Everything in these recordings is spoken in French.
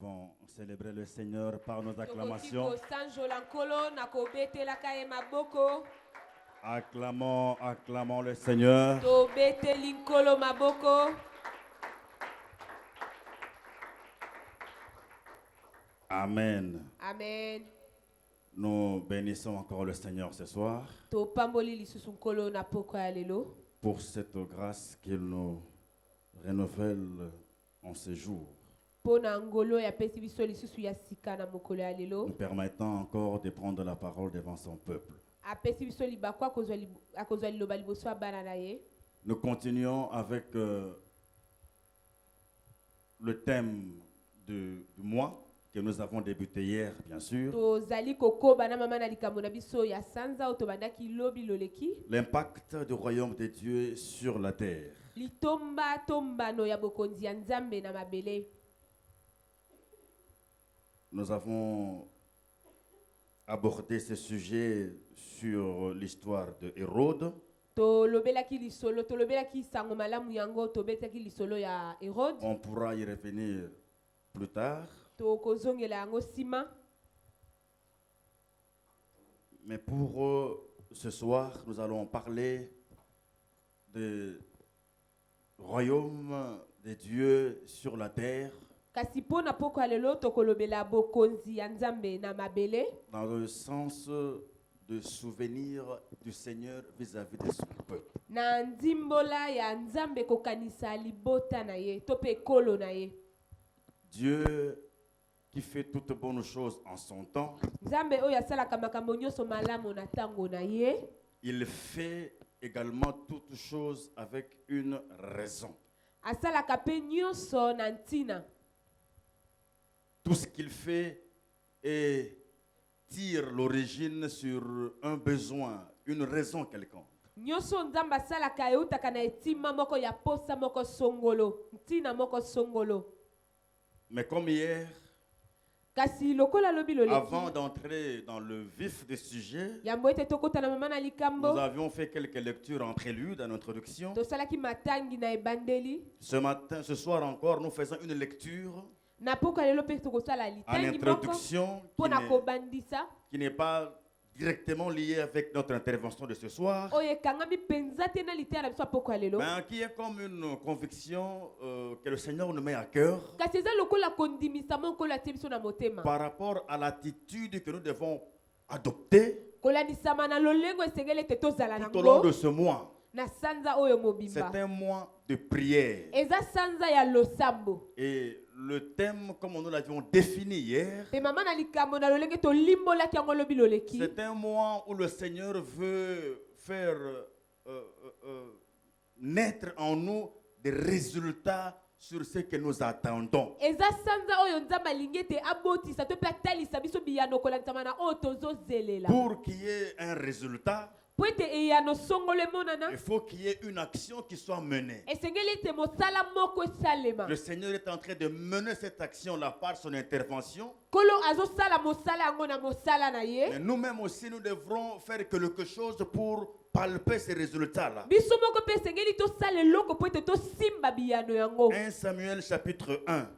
Bon, célébrer le Seigneur par nos acclamations. Acclamons, acclamons le Seigneur. Amen. Amen. Nous bénissons encore le Seigneur ce soir pour cette grâce qu'il nous renouvelle en ce jour. Nous permettant encore de prendre la parole devant son peuple. Nous continuons avec le thème du mois que nous avons débuté hier, bien sûr. L'impact du royaume de Dieu sur la terre. Nous avons abordé ce sujet sur l'histoire de Hérode. On pourra y revenir plus tard. Mais pour ce soir, nous allons parler du royaume de Dieu sur la terre. Dans le sens de souvenir du Seigneur vis-à-vis de son peuple. Dieu qui fait toutes bonnes choses en son temps, il fait également toutes choses avec une raison. Tout ce qu'il fait tire l'origine sur un besoin, une raison quelconque. Mais comme hier, avant d'entrer dans le vif du sujet, nous avions fait quelques lectures en prélude, en introduction. Ce soir encore, nous faisons une lecture en introduction qui n'est pas directement liée avec notre intervention de ce soir, mais qui est comme une conviction que le Seigneur nous met à cœur par rapport à l'attitude que nous devons adopter tout au long de ce mois. C'est un mois de prière. Et le thème, comme nous l'avions défini hier, c'est un mois où le Seigneur veut faire naître en nous des résultats sur ce que nous attendons. Pour qu'il y ait un résultat, il faut qu'il y ait une action qui soit menée. Le Seigneur est en train de mener cette action-là par son intervention. Mais nous-mêmes aussi, nous devrons faire quelque chose pour palper ces résultats-là. 1 Samuel chapitre 1.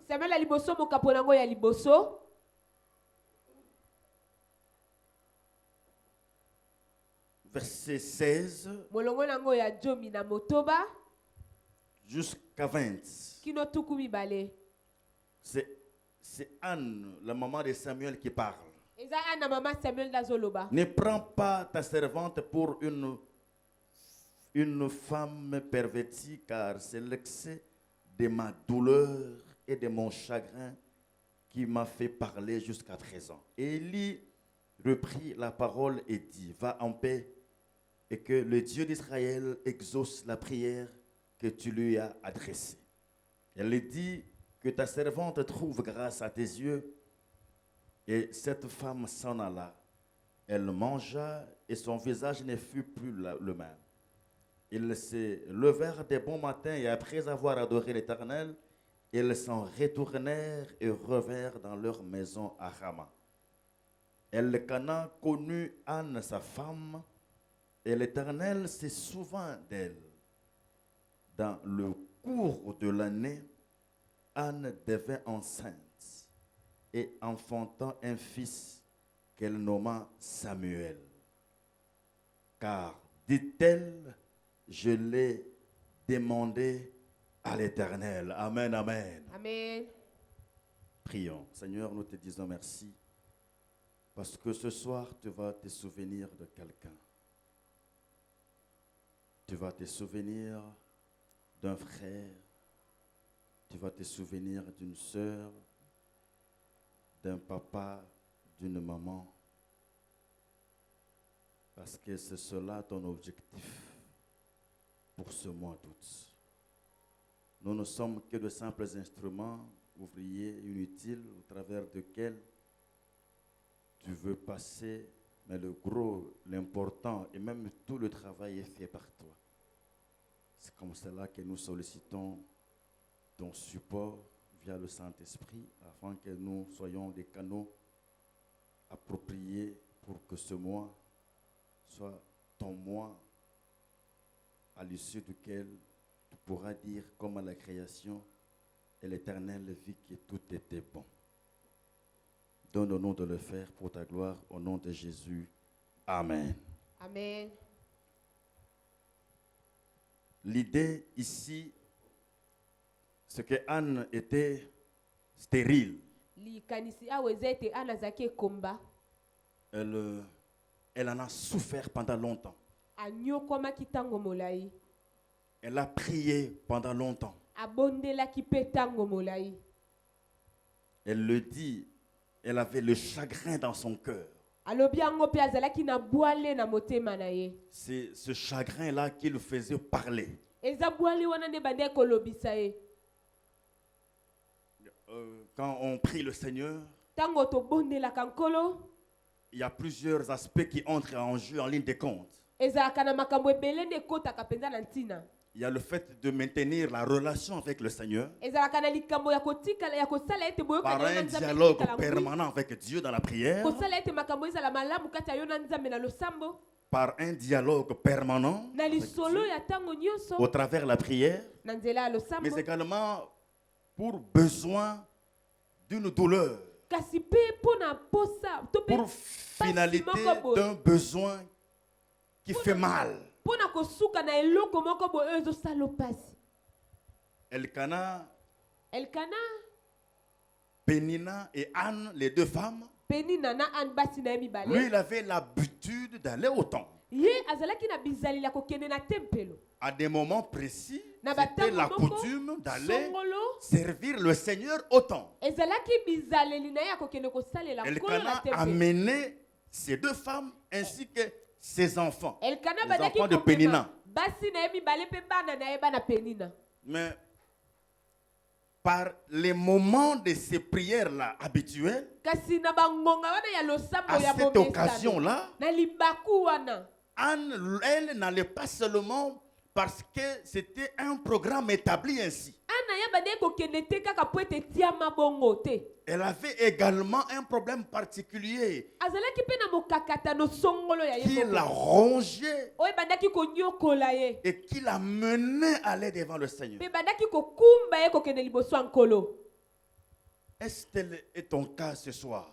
Verset 16 jusqu'à 20. C'est Anne, la maman de Samuel, qui parle. Ne prends pas ta servante pour une femme pervertie, car c'est l'excès de ma douleur et de mon chagrin qui m'a fait parler jusqu'à présent. Élie reprit la parole et dit: va en paix, et que le Dieu d'Israël exauce la prière que tu lui as adressée. Elle dit: que ta servante trouve grâce à tes yeux. Et cette femme s'en alla. Elle mangea et son visage ne fut plus le même. Ils se levèrent de bon matin et après avoir adoré l'Éternel, ils s'en retournèrent et revinrent dans leur maison à Rama. Elkana connut Anne, sa femme, et l'Éternel se souvint d'elle. Dans le cours de l'année, Anne devint enceinte et enfantant un fils qu'elle nomma Samuel. Car, dit-elle, je l'ai demandé à l'Éternel. Amen, amen. Amen. Prions. Seigneur, nous te disons merci parce que ce soir, tu vas te souvenir de quelqu'un. Tu vas te souvenir d'un frère. Tu vas te souvenir d'une sœur, d'un papa, d'une maman. Parce que c'est cela ton objectif pour ce mois d'août. Nous ne sommes que de simples instruments, ouvriers, inutiles, au travers desquels tu veux passer, mais le gros, l'important et même tout le travail est fait par toi. C'est comme cela que nous sollicitons ton support via le Saint-Esprit afin que nous soyons des canaux appropriés pour que ce mois soit ton mois à l'issue duquel tu pourras dire comme à la création et l'Éternel vit que tout était bon. Donne-nous de le faire pour ta gloire au nom de Jésus. Amen. Amen. L'idée ici, c'est que Anne était stérile. Elle en a souffert pendant longtemps. Elle a prié pendant longtemps. Elle le dit, elle avait le chagrin dans son cœur. C'est ce chagrin-là qui le faisait parler. Quand on prie le Seigneur, il y a plusieurs aspects qui entrent en jeu en ligne de compte. Il y a le fait de maintenir la relation avec le Seigneur par un dialogue permanent avec Dieu dans la prière, par un dialogue permanent avec Dieu, au travers de la prière, mais également pour besoin d'une douleur, pour finalité d'un besoin qui fait mal. Elkana, Pénina et Anne, les deux femmes, lui, il avait l'habitude d'aller au temple. À des moments précis, c'était la coutume d'aller servir le Seigneur au temple. Elkana a mené ces deux femmes ainsi que ses enfants, les enfants de Pénina. Mais par les moments de ces prières-là habituelles, à cette occasion-là, Anne, elle, n'allait pas seulement parce que c'était un programme établi ainsi. Elle avait également un problème particulier qui la rongeait et qui la menait à aller devant le Seigneur. Est-ce tel est ton cas ce soir?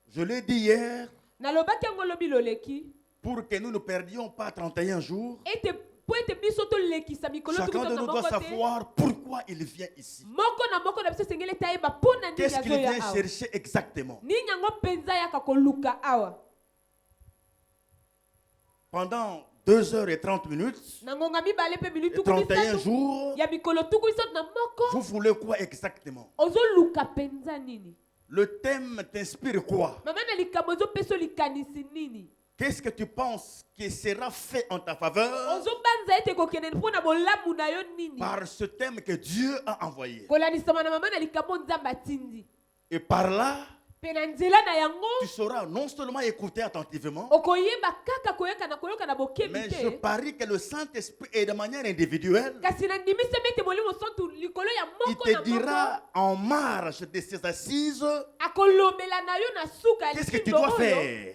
Je l'ai dit hier, pour que nous ne perdions pas 31 jours. Chacun de nous doit savoir pourquoi il vient ici. Qu'est-ce qu'il vient chercher exactement? Pendant 2h30, et 31 jours, vous voulez quoi exactement? Le thème t'inspire quoi? Qu'est-ce que tu penses qui sera fait en ta faveur par ce thème que Dieu a envoyé? Et par là, tu sauras non seulement écouter attentivement, mais je parie que le Saint-Esprit est de manière individuelle. Il te dira en marge de ces assises qu'est-ce que tu dois faire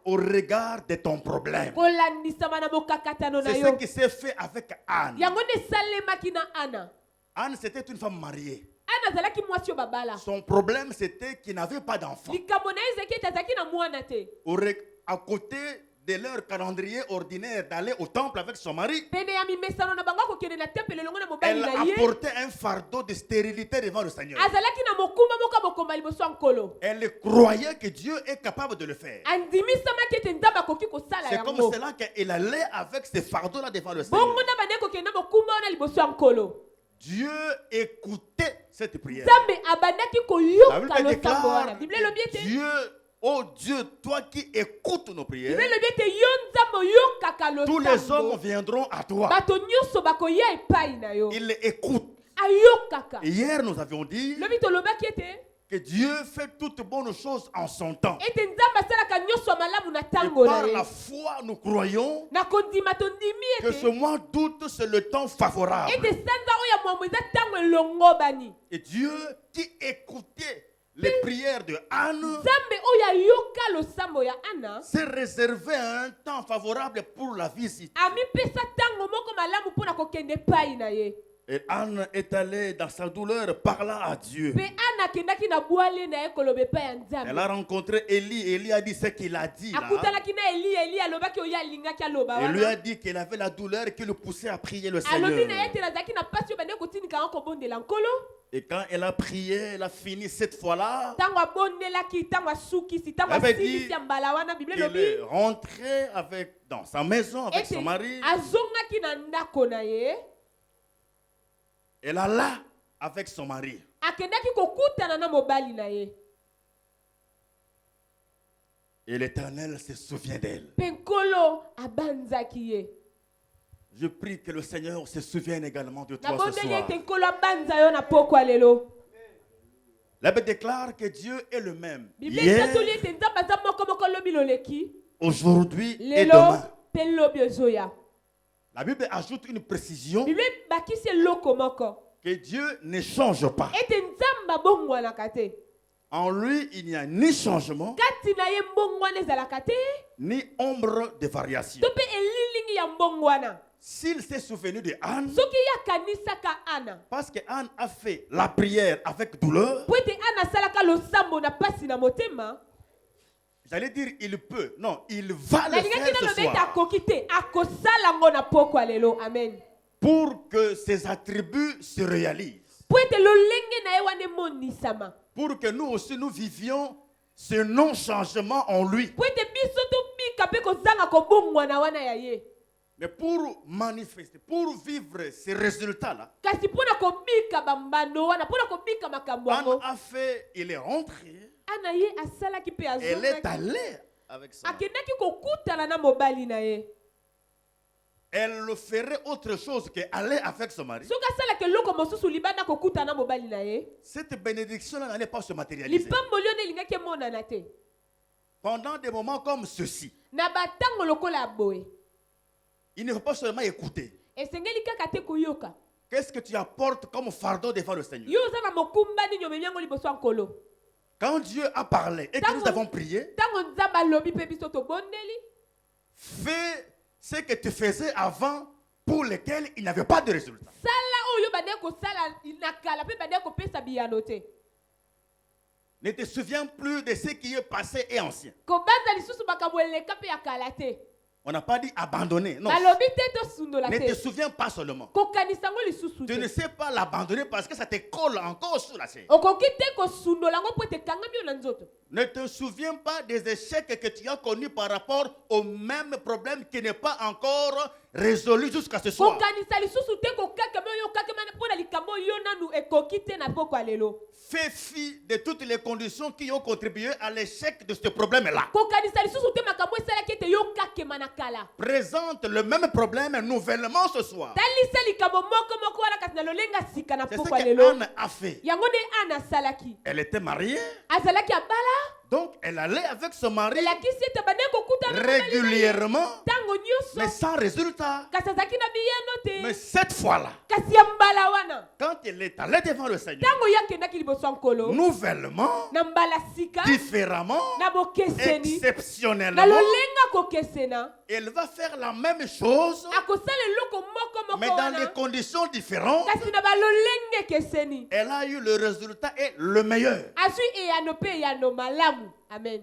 au regard de ton problème. C'est ce qui s'est fait avec Anne. Anne, c'était une femme mariée. Anna azalaki mwasi oyo babala. Son problème, c'était qu'il n'avait pas d'enfant. Likambo na ye ezaki ete azalaki na mwana te. À côté de leur calendrier ordinaire d'aller au temple avec son mari, Pene ya mimesano na bango akokende na temple elongo na mobali elle na ye. apportait un fardeau de stérilité devant le Seigneur. Azalaki na mokumba moko ya bokomba liboso ya nkolo. Elle croyait que Dieu est capable de le faire. Andimisamaki ete nzambe akoki kosala C'est comme yango. cela qu'elle allait avec ces fardeaux-là devant le Bongo Seigneur. na bande kokende na mokumba wana liboso ya nkolo. Dieu écoutait cette prière. Nzambe abandaki La koyoka Bible losambo déclare wana. Bible elobi ete Dieu, oh Dieu, toi qui écoutes nos prières, Bible elobi ete yo nzambe oyokaka tous les hommes losambo. viendront à toi. Bato nyonso bakoya epai na yo. Ils écoutent. Ayokaka. Hier, nous avions dit Lobi tolobaki ete que Dieu fait toutes bonnes choses en son temps. ete nzambe asalaka nyonso ya malamu na Et ntango na par ye. la foi, nous croyons Na kondima tondimi que ce ete mois d'août, c'est le temps favorable. ete sanza oyo ya mwambo eza ntango elongobani. Et Dieu qui écoutait les prières de Anne Nzambe oyo ayoka losambo ya Ana s'est réservé un temps favorable pour la visite. amipesa ntango moko malamu mpona kokende epai na ye. Et Anne est allée dans sa douleur parlant à Dieu. Mpe Ana akendaki na bwale na ye koloba epai ya Elle Nzambe. a rencontré Élie. Élie a dit ce qu'il a dit là. Akutanaki na Eli alobaki oyo alingaki aloba Et lui a wana. dit qu'elle avait la douleur qui le poussait à prier le Alobi na ye Seigneur. ete nazalaki na pasi oyo bande kotinika yango kobondela nkolo. Et quand elle a prié, elle a fini cette fois-là. Ntango abondelaki, ntango asukisi, ntango Elle avait dit asilisi ya mbala wana, Bible Elle elobi est rentrée dans sa maison avec ete son mari. azongaki na ndako na ye. Elle alla avec son mari. Akendaki kokutana na mobali na ye. Et l'Éternel se souvient d'elle. Mpe nkolo abanzaki ye. Je prie que le Seigneur se souvienne également de toi ce Nabondeli soir. ete nkolo abanza yo na pokwa lelo. La Bible déclare que Dieu est le même. Bible Hier, etatoli ete nzambe aza moko moko lobi loleki. aujourd'hui et Lelo demain. mpe lobi ozoya. La Bible ajoute une précision Bible bakisi eloko moko. que Dieu ne change pas. Ete nzambe abongwanaka te. En lui, il n'y a ni changement, Kati na ye mbongwana ezalaka te. ni ombre de variation. To mpe elilingi ya mbongwana. S'il s'est souvenu de Anne, Soki yakanisaka Ana. parce que Anne a fait la prière avec douleur, Po ete Ana asalaka losambo na pasi na motema. j'allais dire il peut. Non, il va le Nalingaki faire ce naloba ete soir. akoki te. Akosala ngo na pokwa lelo. Amen. Pour que ses attributs se réalisent. Po ete lolenge na ye wana emonisama. Pour que nous aussi nous vivions ce non-changement en lui. Po ete biso tobika mpe kozanga kobongwana wana ya ye. Mais pour manifester, pour vivre ces résultats-là, Kasi mpona kobika bambano wana, mpona kobika makambo Anne yango. a fait, il est rentré, Ana ye asalaki mpe elle est azongaki. allée avec son mari. Akendaki kokutana na mobali na ye. Elle le ferait autre chose qu'aller avec son mari. Soki asalaka eloko mosusu libanda kokutana na mobali na ye. Cette bénédiction-là n'allait pas se matérialiser. Lipamboli wana elingaki emonana te. Pendant des moments comme ceci, Na batango lokola ya boye. il ne faut pas seulement écouter. Esengeli kaka te koyoka. Qu'est-ce que tu apportes comme fardeau devant le Seigneur? Yo oza na mokumba nini omemi yango liboso ya nkolo. Quand Dieu a parlé et que nous avons prié, Ntango nzambe alobi mpe biso tobondeli. fais ce que tu faisais avant pour lesquels il n'y avait pas de résultat. Sala oyo bande kosala na kala mpe bande kopesa biyano te. Ne te souviens plus de ce qui est passé et ancien. Kobanza lisusu makambo eleka mpe ya kala te. On n'a pas dit abandonner. Non. Balobi te tosundola Ne te te. souviens pas seulement. Kokanisa yango lisusu Tu ne te. sais pas l'abandonner parce que ça te colle encore sur la chair. Okoki te kosundola yango mpo ete ekangami yo na nzoto. Ne te souviens pas des échecs que tu as connus par rapport au même problème qui n'est pas encore résolu jusqu'à ce soir. Kokanisa lisusu te kokakama oyo okakama mpona likambo yo nanu ekoki te na pokwa lelo. Fais fi de toutes les conditions qui ont contribué à l'échec de ce problème-là. Kokanisa lisusu te makambo esalaki ete yo okakema na kala. Présente le même problème nouvellement ce soir. Talisa likambo moko moko wana kasi na lolenga sika na C'est ce pokwa lelo. qu'Anne a fait. Yango nde Ana asalaki. Elle était mariée. Azalaki abala. Donc, elle allait avec son mari elakisi ete bande kokutana na mobali na ye régulièrement, ntango mais nyonso sans résultat. kasi azalaki na biyano Mais te cette fois-là, kasi ya mbala wana quand elle est allée devant le Seigneur, ntango ye akendaki liboso ya nkolo nouvellement, na mbala sika différemment, na bokeseni na exceptionnellement, lolenga kokesena elle va faire la même chose, akosala eloko moko mais moko dans des wana conditions différentes. kasi na balolenge ekeseni Elle a eu le résultat et le meilleur. azwi eyano mpe eyano malamu amen.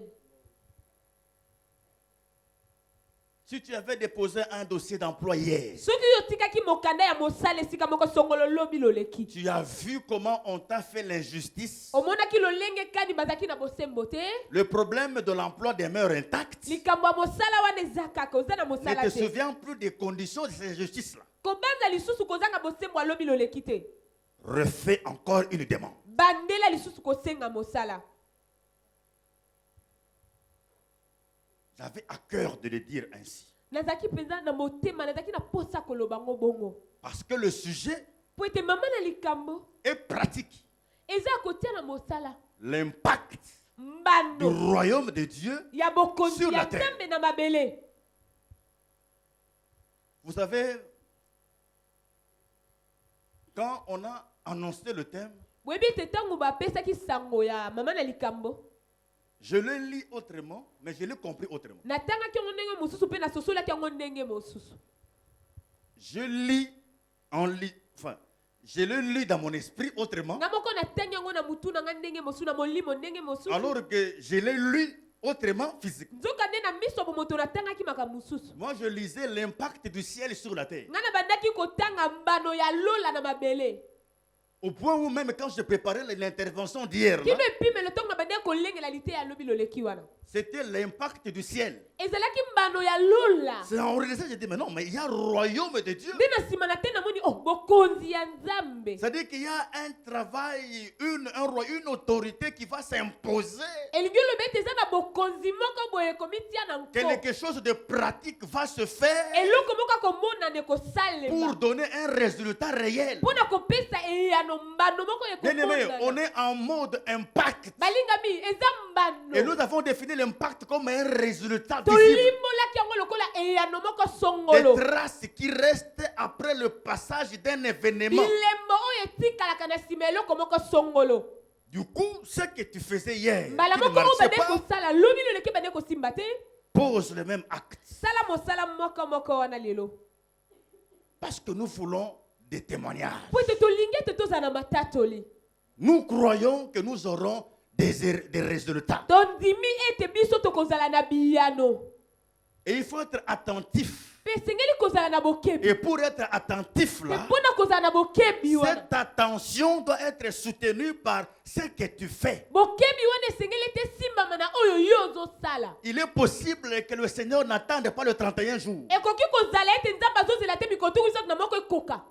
Si tu avais déposé un dossier d'emploi hier, soki otikaki mokanda ya mosala esika moko songolo lobi loleki tu as vu comment on t'a fait l'injustice. omonaki lolenge kani bazalaki na bosembo te Le problème de l'emploi demeure intact. likambo ya mosala wana eza kaka oza na Ne mosala te te souviens plus des conditions de cette injustice-là. kobanza lisusu kozanga bosembo alobi loleki te Refais encore une demande. bandela lisusu kosenga mosala. J'avais à cœur de le dire ainsi. nazalaki mpenza na motema nazalaki na posa koloba ngo bongo Parce que le sujet po ete mama na likambo est pratique. eza ya kotia na mosala L'impact du mbando royaume de Dieu. ya bokonzi Sur ya la terre. nzambe na mabele. Vous savez, quand on a annoncé le thème, boyebi ete ntango bapesaki sango ya mama na likambo je le lis autrement, mais je l'ai compris autrement. natangaki yango ndenge mosusu mpe nasosolaki yango ndenge mosusu. Je lis je le lis dans mon esprit autrement, nga moko natangi yango na mutu na nga ndenge mosusu na molimo ndenge mosusu alors que je l'ai lu autrement physiquement. nzoka nde na miso bomoto natangaki makambo mosusu. Moi, je lisais l'impact du ciel sur la terre. nga na bandaki kotanga mbano ya lola na mabele Au point où même quand je préparais l'intervention d'hier, là, kino epimelo ntongo na bandaki kolengela lite ya lobi loleki wana c'était l'impact du ciel. ezalaki mbano ya lola. C'est en réalisant, j'ai dit, mais non, mais il y a le royaume de Dieu. nde na nsima na te namoni oh bokonzi ya nzambe. C'est-à-dire qu'il y a un travail, une autorité qui va s'imposer. elingi olobi ete eza na bokonzi moko boye komitia na nko Quelque chose de pratique va se faire eloko moko akomonana pour ekosalema donner un résultat réel. mpona kopesa eyano mbano moko Bien-aimé, on ekomonana. est en mode impact. balingami eza Et nous mbano avons défini l'impact comme un résultat visible. tolimbolaki yango lokola eyano moko songolo Des traces qui restent après le passage d'un événement. bilembo oyo etikalaka na nsima ya eloko moko songolo. Du coup, ce que tu faisais hier, mbala qui ne moko oyo marchait bande pas, kosala lobi loleki bande kosimba te pose le même acte. sala mosala moko moko wana lelo Parce que nous voulons des témoignages. po ete tolingi ete tozala na matatoli Nous croyons que nous aurons des résultats. tondimi ete biso tokozala na biyano Et il faut être attentif. mpe esengeli kozala na bokebi Et pour être attentif mpe là, mpona kozala na bokebi wana cette attention doit être soutenue par ce que tu fais. bokebi wana esengeli ete esimbama na oyo yo ozosala. Il est possible que le Seigneur n'attende pas le 31 jours. ekoki kozala ete nzambe azozela te mikotuku soki na moko ekoka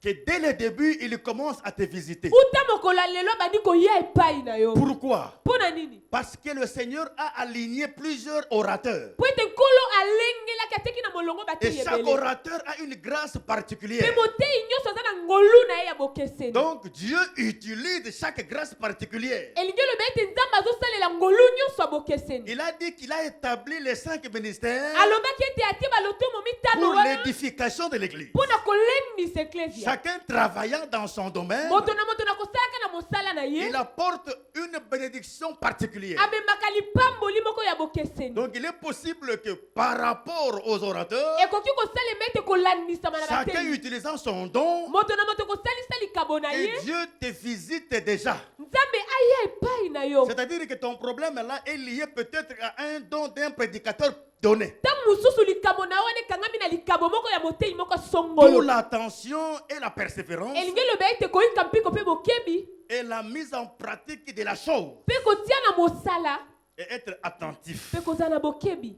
Que dès le début, il commence à te visiter. uta mokolo ya lelo bandi koya epai na yo Pourquoi? mpo na nini Parce que le Seigneur a aligné plusieurs orateurs. mpo ete nkolo alengelaki ateki na molongo Et batei chaque ebele orateur a une grâce mpe particulière. motei nyonso aza na ngolu na ye ya bokeseni. Donc Dieu utilise chaque grâce particulière. elingi oloba ete nzambe azosalela ngolu nyonso ya bokeseni. Il a dit qu'il a établi les 5 ministères alobaki ete atie balotomo mitano pour wana l'édification de l'Église. mpo na kolendisa eklesia. Chacun travaillant dans son domaine, moto na kosalaka na mosala na ye il apporte une bénédiction particulière. amemaka lipamboli moko ya bokeseni. Donc il est possible que par rapport aux orateurs, ekoki kosalema ete kolandisama na chacun bateli utilisant son don, moto na moto kosalisa likabo na et ye Dieu te visite déjà. nzambe aya epai na yo. C'est-à-dire que ton problème là est lié peut-être à un don d'un prédicateur donné. ntango mosusu likabo na yo wana ekangami na likabo moko ya motei moko Pour songolo. l'attention et la persévérance elingi eloba ete koyika mpiko mpe bokebi et la mise en pratique de la chose mpe kotia na mosala et être attentif. mpe kozala na bokebi.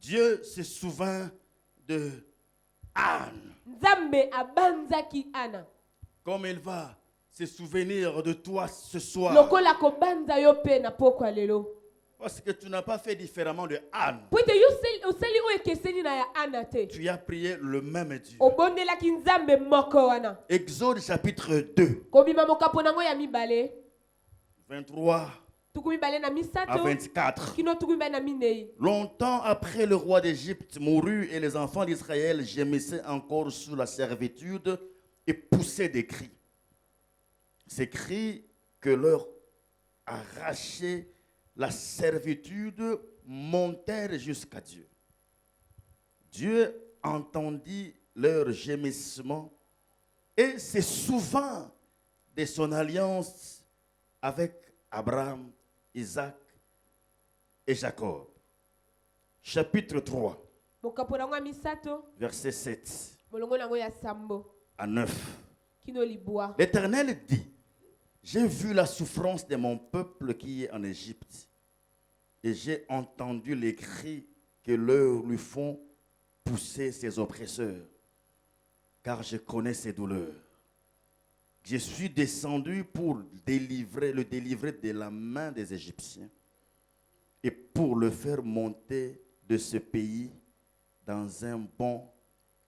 Dieu se souvint de Anne, nzambe abanzaki ana comme il va se souvenir de toi ce soir. lokola kobanza yo mpe na poko ya lelo Parce que tu n'as pas fait différemment de Anne. po ete yo osali oyo ekeseni na ya ana te Tu as prié le même Dieu. obondelaki nzambe moko wana. Exode chapitre 2, kobima mokapo nango ya mibale 23 tukumi bale na à misato 24. kino tukumi bale na minei. Longtemps après, le roi d'Égypte mourut et les enfants d'Israël gémissaient encore sous la servitude et poussaient des cris. Ces cris que leur arrachait la servitude montèrent jusqu'à Dieu. Dieu entendit leurs gémissements et se souvint de son alliance avec Abraham, Isaac et Jacob. Chapitre 3, Mokapo nango ya misato verset 7 molongo nango ya sambo à 9. kino libwa. L'Éternel dit, j'ai vu la souffrance de mon peuple qui est en Égypte et j'ai entendu les cris que leur lui font pousser ses oppresseurs, car je connais ses douleurs. Je suis descendu pour le délivrer de la main des Égyptiens et pour le faire monter de ce pays dans un bon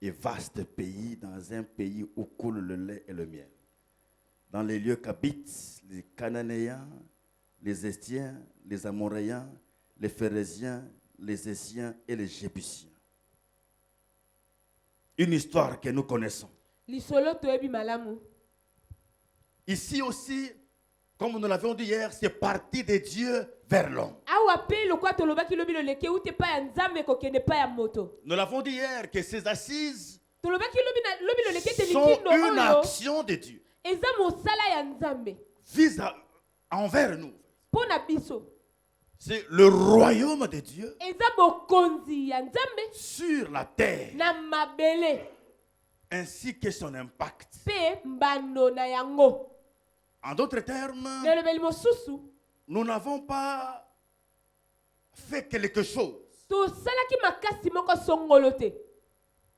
et vaste pays, dans un pays où coule le lait et le miel, dans les lieux qu'habitent les Cananéens, les Estiens, les Amoréens, les Phérésiens, les Essiens et les Jébusiens. Une histoire que nous connaissons. Lisolo toyebi malamu. Ici aussi, comme nous l'avions dit hier, c'est parti de Dieu vers l'homme. Awa pe lokwa tolobaki lobi loleke ute pa ya nzambe kokende pa ya moto. Nous l'avons dit hier que ces assises Tolobaki lobi loleke te sont likindo une oyo. action de Dieu Eza mosala ya nzambe. envers nous. Pona biso. C'est le royaume de Dieu Eza bokonzi ya nzambe sur la terre, na mabele. ainsi que son impact. Pe mbano na yango. En d'autres termes, Lelobeli mosusu. nous n'avons pas fait quelque chose. Tosalaki makasi moko songolo te.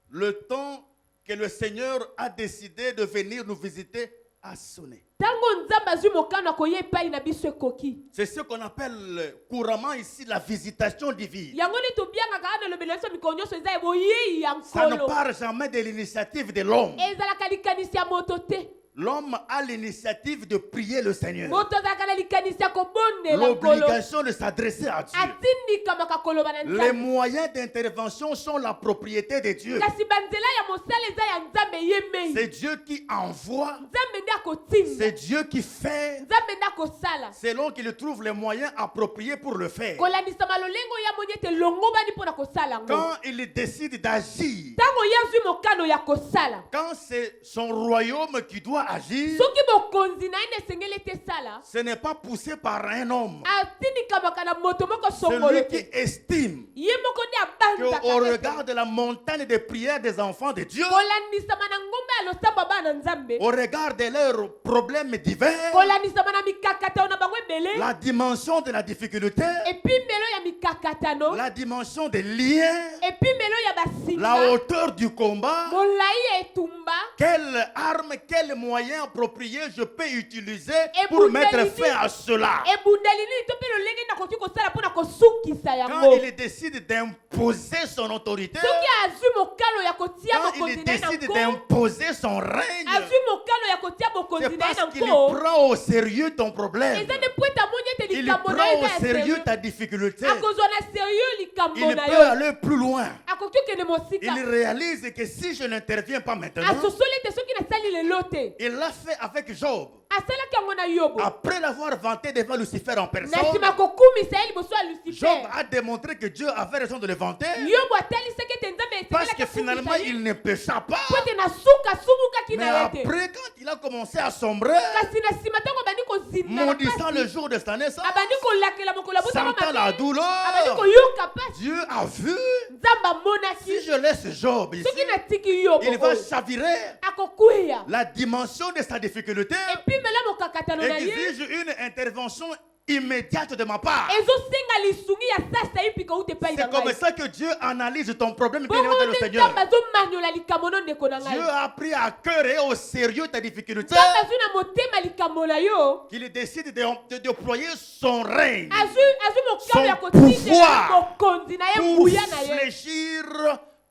Le temps que le Seigneur a décidé de venir nous visiter a sonné. Tango nzambe azwi mokano akoye epai na biso ekoki. C'est ce qu'on appelle couramment ici la visitation divine. Yango nde tobiangaka ana lobeli na biso mikolo nyonso eza boyei ya Ça ne nkolo. part jamais de l'initiative de l'homme. Ezalaka likanisi ya moto te. L'homme a l'initiative de prier le Seigneur. Moto azalaka na likanisi ya kobondela nkolo. L'obligation de s'adresser à Dieu. Atindikamaka koloba na Les nzambe. moyens d'intervention sont la propriété de Dieu. Kasi banzela ya mosala eza ya nzambe ye mei. C'est Dieu qui envoie, Nzambe nde akotinda. c'est Dieu qui fait, Nzambe nde akosala. selon qu'il trouve les moyens appropriés pour le faire. Kolandisama lolengo ya moni ete longobani mpona kosala yango. Quand il décide d'agir, Ntango ye azwi mokano ya kosala. quand c'est son royaume qui doit agir, Soki bokonzi na ye nde esengeli ete sala. ce n'est pas poussé par un homme. Atindikamaka na moto moko songolo Celui te. qui estime Ye moko nde abanzaka qu'au ete. regard de la montagne de prière des enfants de Dieu, Kolandisama na ngombe ya losambo bana nzambe. au regard de leurs problèmes divers, Kolandisama na mikakatano na bango ebele. la dimension de la difficulté, Epimbelo ya mikakatano. la dimension des liens, Epimbelo ya la basinga. hauteur du combat, Molai ya etumba. quelle arme, quel moyen approprié je peux utiliser pour mettre fin à cela. Ebundeli nini to pe lolenge na koki kosala mpona kosukisa Quand yango. il décide d'imposer son autorité, Soki azwi mokano ya kotia quand bokonzi il na ye na décide nko. d'imposer son règne, Azwi mokano ya kotia c'est bokonzi na ye parce na qu'il nko. prend au sérieux ton problème. Eza nde po ete amoni ete Il likambo na prend ye au eza ya sérieux sérieux. ta difficulté. Akozwa na sérieux likambo Il na peut yo. aller plus loin. Akoki okende mosika. Il réalise que si je n'interviens pas maintenant, Asosoli ete soki nasali lelo te. il l'a fait avec Job. Asalaki yango na yobo. Après l'avoir vanté devant Lucifer en Na personne, nsima kokumisa ye liboso ya Job lucifer. a démontré que Dieu avait raison de le vanter Yobo atalisaki ete nzambe parce esengelaki que finalement akumisa ye. il ne pécha pas. Po ete na suka asungukaki Mais na ye te. après, quand il a commencé à sombrer, Kasi na nsima ntango abandi kozindela maudissant le pasi. jour de sa naissance, Abandi kolakela mokolo ya botama sentant la mabe. Abandi douleur, koyoka pasi. Dieu a vu, Nzambe si amonaki. je laisse Job ici, Soki natiki yobo il va oyo, chavirer. akokweya. La dimension de sa difficulté Epimela mokakatano na ye. exige une intervention immédiate de ma part. Ezosenga lisungi ya sasa ipika ute epai na C'est comme ngai. ça que Dieu analyse ton problème, bien Bongo aimé dans le nde Seigneur. Nzambe azomanyola likambo no ndeko na ngai. Dieu a pris à cœur et au sérieux ta difficulté, Nzambe azwi na motema likambo na yo. qu'il décide de déployer son règne Azwi mokalo ya Son kotindela pouvoir mokonzi na ye pour nguya na ye. fléchir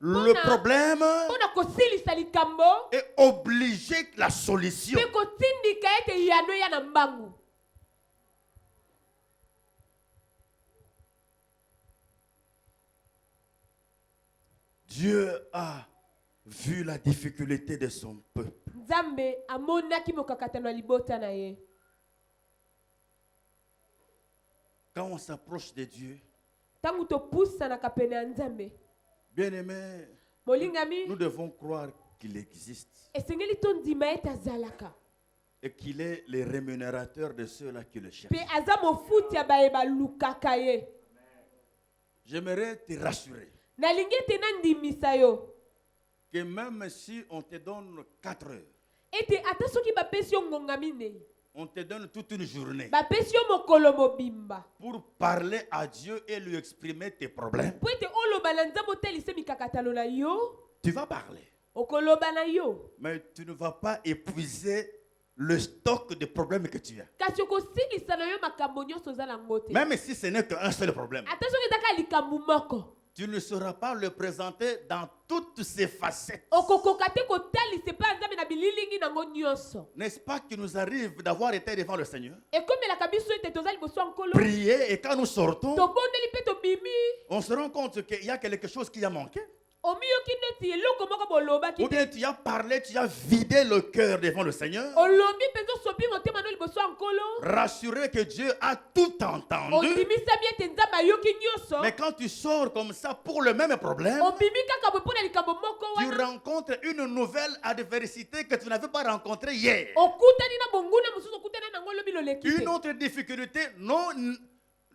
le problème Mpona kosilisa likambo et obliger la solution. mpe kotindika ete yano eya na mbangu. Dieu a vu la difficulté de son peuple. Nzambe amonaki mokakatano ya libota na ye. Quand on s'approche de Dieu, Tangu topusanaka pene ya Nzambe. bien-aimés, Molingami, nous devons croire qu'il existe esengeli tondima ete azalaka. et qu'il est le rémunérateur de ceux-là qui le cherchent. Pe aza mofuti ya baye balukaka ye. J'aimerais te rassurer Nalingi ete nandimisa yo. que même si on te donne 4 heures, Ete ata soki bapesi yo ngonga minei. on te donne toute une journée Bapesi yo mokolo mobimba. pour parler à Dieu et lui exprimer tes problèmes, Po ete oloba na Nzambe otalise mikakatano na yo. tu vas parler. Okoloba na yo. Mais tu ne vas pas épuiser le stock de problèmes que tu as. Kasi okosilisa na yo makambo nyonso oza nango te. Même si ce n'est qu'un seul problème, Ata soki ezaka likambo moko. tu ne sauras pas le présenter dans toutes ses facettes. Okokoka te kotalisa epai ya Nzambe na bililingi nango nyonso. N'est-ce pas qu'il nous arrive d'avoir été devant le Seigneur, Ekomelaka biso ete toza liboso ya nkolo. prier, et quand nous sortons, Tobondeli mpe tobimi. on se rend compte qu'il y a quelque chose qui a manqué. Omiyoki neti eloko moko bolobaki Ou bien te. tu as parlé, tu as vidé le cœur devant le Seigneur. Olobi mpenza osopi motema no liboso ya nkolo. Rassuré que Dieu a tout entendu. Ondimisami ete Nzambe ayoki nyonso. Mais quand tu sors comme ça pour le même problème, Obimi kaka boye mpo na likambo moko tu wana. rencontres une nouvelle adversité que tu n'avais pas rencontrée hier. Okutani na bonguna mosusu okutani nango lobi loleki Une te. autre difficulté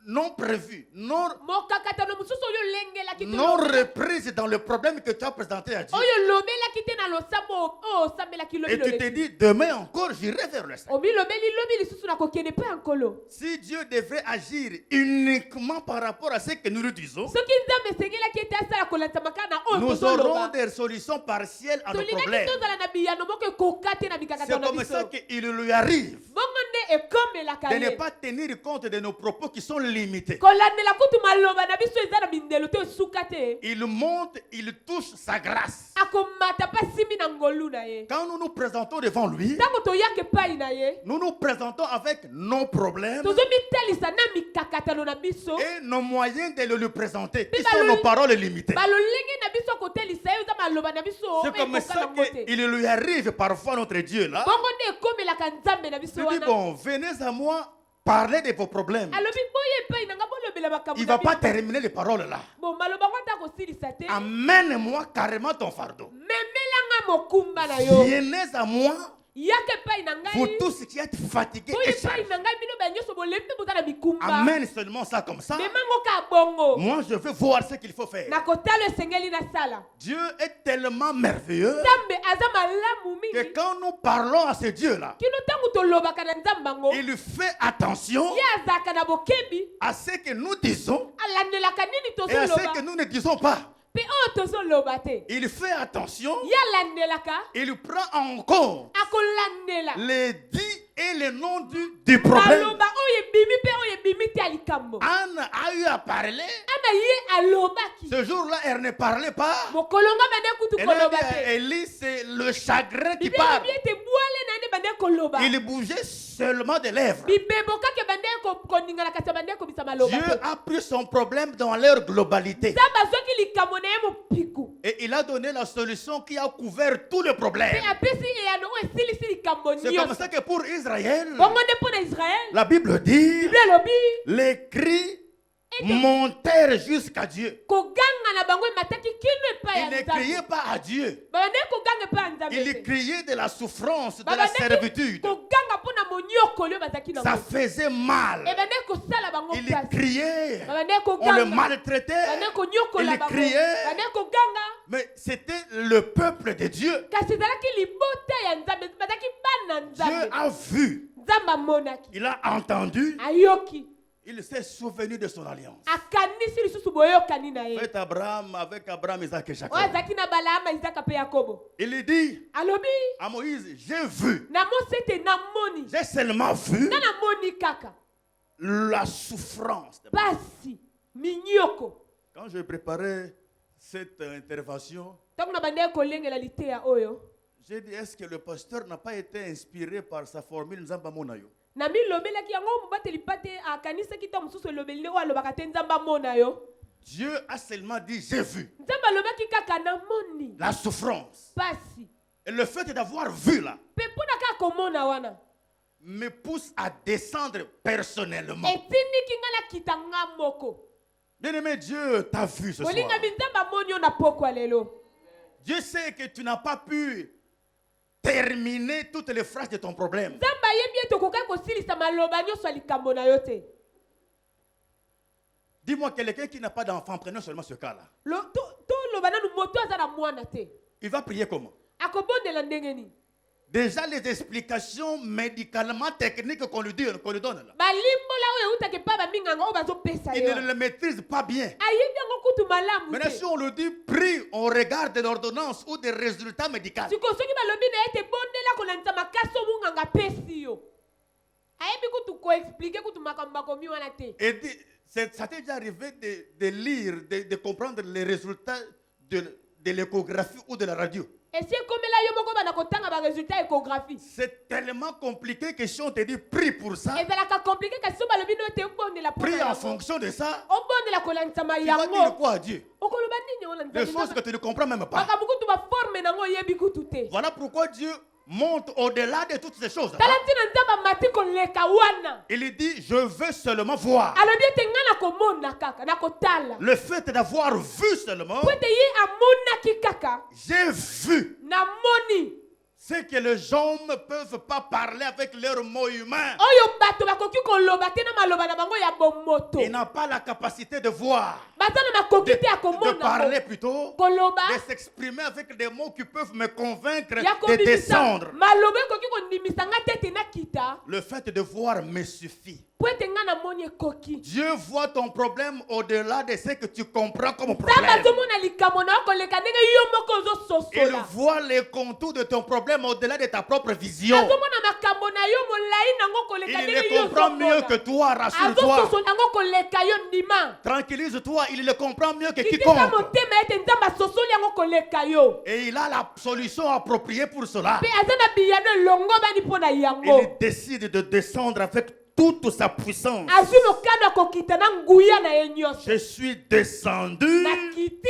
non prévue, Mokakatano mosusu oyo olengelaki te. non reprise dans le problème que tu as présenté à Dieu. Oyo olobelaki te na losambo oyo osambelaki lobi Et tu te loleki. dis, demain encore, j'irai vers le Seigneur. Omilobeli lobi lisusu na kokende mpe ya nkolo. Si Dieu devait agir uniquement par rapport à ce que nous lui disons, Soki Nzambe esengelaki ete asala kolandisa makala na oyo nous aurons tozoloba. des solutions partielles à nos Tolingaki problèmes. tozala na biyano moko ekoka te na C'est mikakatano na comme ça biso. qu'il lui arrive Bongo nde ekomelaka de ne ye. pas tenir compte de nos propos qui sont limités. Kolandela kutu maloba na biso eza na mindelo te esuka te. Il monte, il touche sa grâce. Akomata pa simi na ngolu na ye. Quand nous nous présentons devant lui, Tango toyaka epai na ye. nous nous présentons avec nos problèmes Tozomitalisa na mikakatano na biso. et nos moyens de le lui présenter, qui sont nos paroles limitées. Balolenge na biso kotelisa ye eza maloba na biso. C'est comme ça qu'il lui arrive parfois, notre Dieu, là. Bongo nde ekomelaka Nzambe na biso Il dit, wana. bon, venez à moi, parlez de vos problèmes. Alobi boye epai nanga bolobela makambo Il ne na va pas biso. terminer les paroles là. Bon maloba ngo ata kosilisa te. Amène-moi carrément ton fardeau. Memelanga mokumba na yo. Venez à moi, Yaka epai na vous ngai. tous qui êtes fatigués Boye et epai chargés. na ngai bino ba nyonso bolembe bozala mikumba. Amène seulement ça comme ça. Memango ka bongo. Moi, je veux voir ce qu'il faut faire. Na kotalo esengeli na sala. Dieu est tellement merveilleux Nzambe aza malamu que mingi. quand nous parlons à ce Dieu-là, Kino tangu tolobaka na Nzambe ngo. il fait attention Ye azaka na bokebi. à ce que nous disons Alandelaka nini et à ce tozoloba. que nous ne disons pas. Pe oyo tozoloba te. Il fait attention, Ye alandelaka. il prend en compte Akolandela. les dits et les noms du problème. Maloba oyo ebimi pe oyo ebimi te ya likambo. Anne a eu à parler. Ana ye alobaki. Ce jour-là, elle ne parlait pas. Mokolonga bande kutu Elle a koloba dit à te. Élie, c'est le chagrin qui Biblia parle. lobi ete bwale na nde bande koloba. Il bougeait seulement des lèvres. Bibebo kake bande koningana kasi bande kobisa maloba Dieu te. a pris son problème dans leur globalité. Nzambe azwaki likambo na ye mopiku. Et il a donné la solution qui a couvert tous les problèmes. Pe apesi eyano oyo esilisi likambo C'est comme nyonso. ça que pour Israël, Bongo nde mpo na Israel. la Bible dit, Biblia lobi les cris montèrent jusqu'à Dieu. koganga na bango emataki kino epai Il ne ya criait Nzambe. pas à Dieu. Babande koganga epai ya Nzambe Il te. criait de la souffrance, de la Babande servitude. koganga mpo na monyokoli oyo bazalaki Ça nango. faisait mal. Ebande kosala bango Il place. criait. Babande On le koganga. maltraitait. Bande konyokola Il bango. criait. Bande koganga. Mais c'était le peuple de Dieu. Kasi ezalaki libota ya Nzambe. Bazalaki bana Dieu Nzambe. a vu. Nzambe amonaki. Il a entendu. Ayoki. Il s'est souvenu de son alliance. Akanisi lisusu boyokani na ye. Fait Abraham avec Abraham, Isaac et Jacob. Oyo azalaki na Balaama, Isaka mpe Yakobo. Il lui dit Alobi à Moïse, j'ai vu, namosi ete namoni. j'ai seulement vu Nga namoni kaka. la souffrance. Pasi. Minyoko. Quand je préparais cette intervention, Ntango na bande kolengela liteya oyo. j'ai dit, est-ce que le pasteur n'a pas été inspiré par sa formule Nzamba Monayo? Na milobelaki yango mobateli pa te akanisaki ntango mosusu elobeli nde oyo alobaka te Nzambe amona yo. Dieu a seulement dit j'ai vu nzambe alobaki kaka namoni la souffrance. pasi Et le fait d'avoir vu là mpe mpona kaka komona wana me pousse à descendre personnellement. etindiki nga nakita nga moko. Bien-aimé, Dieu t'a vu ce soir. molingami nzambe amoni yo na pokwa lelo. Dieu sait que tu n'as pas pu terminer toutes les phrases de ton problème. nzambe ayebi ete okokai kosilisa maloba nyonso ya likambo na yo te. Dis-moi, quelqu'un qui n'a pas d'enfant, prenons seulement ce cas-là. toloba nanu moto aza na mwana te Il va prier comment? akobondela ndenge nini? Déjà les explications médicalement techniques qu'on lui donne là. balimbola oyo eutaki epa baminganga oyo bazopesa Il yo ne le maîtrise pas bien. ayebi yango kutu malamu Maintenant, te. si on le dit, prie, on regarde l'ordonnance ou des résultats médicaux. sikoyo soki balobi na ye te bondela kolandisa makasi omunganga apesi yo ayebi kutu koexplike kutu makambo bakomi wana te. Et ça t'est déjà arrivé de lire, de comprendre les résultats de l'échographie ou de la radio. esi ekomela yo moko bana kotanga baresultat échographie C'est tellement compliqué que si on te dit prie pour ça, ezalaka komplike kasi so balobi no te obondela mpona prie en yango. fonction de ça, obondela kolandisama tu vas dire yango quoi à Dieu? okoloba nini ona Des choses que tu ne comprends même pas. makambo kutu baforme nango oyebi kutu te. Voilà pourquoi Dieu monte au-delà de toutes ces choses. tala ntina nzambe amati koleka wana Il dit, je veux seulement voir. alobi ete nga nakomona kaka nakotala Le fait d'avoir vu seulement, po ete ye amonaki kaka j'ai vu. namoni C'est que les gens ne peuvent pas parler avec leurs mots humains. oyo bato bakoki koloba te na maloba na bango ya bomoto Ils n'ont pas la capacité de voir, baza na makoki te ya de komona parler plutôt, koloba de s'exprimer avec des mots qui peuvent me convaincre ya de kobimisa descendre. maloba ekoki kondimisa nga te ete nakita Le fait de voir me suffit. po ete nga namoni ekoki. Dieu voit ton problème au-delà de ce que tu comprends comme nzambe problème. azomona likambo na yo koleka ndenge yo moko Il ozososola. voit les contours de ton problème au-delà de ta propre vision. azomona makambo na yo molai nango koleka Il ndenge le yo comprend mieux que ozomona. toi, rassure-toi. azososola yango koleka yo ndima. Tranquillise-toi, il le comprend mieux que kitisa quiconque. motema ete nzambe asosoli yango koleka yo. Et il a la solution appropriée pour cela. mpe aza na biyano elongo bani mpo na Il yango. décide de descendre avec toute sa puissance. azwi mokano ya kokita na nguya na ye nyonso. Je suis descendu nakiti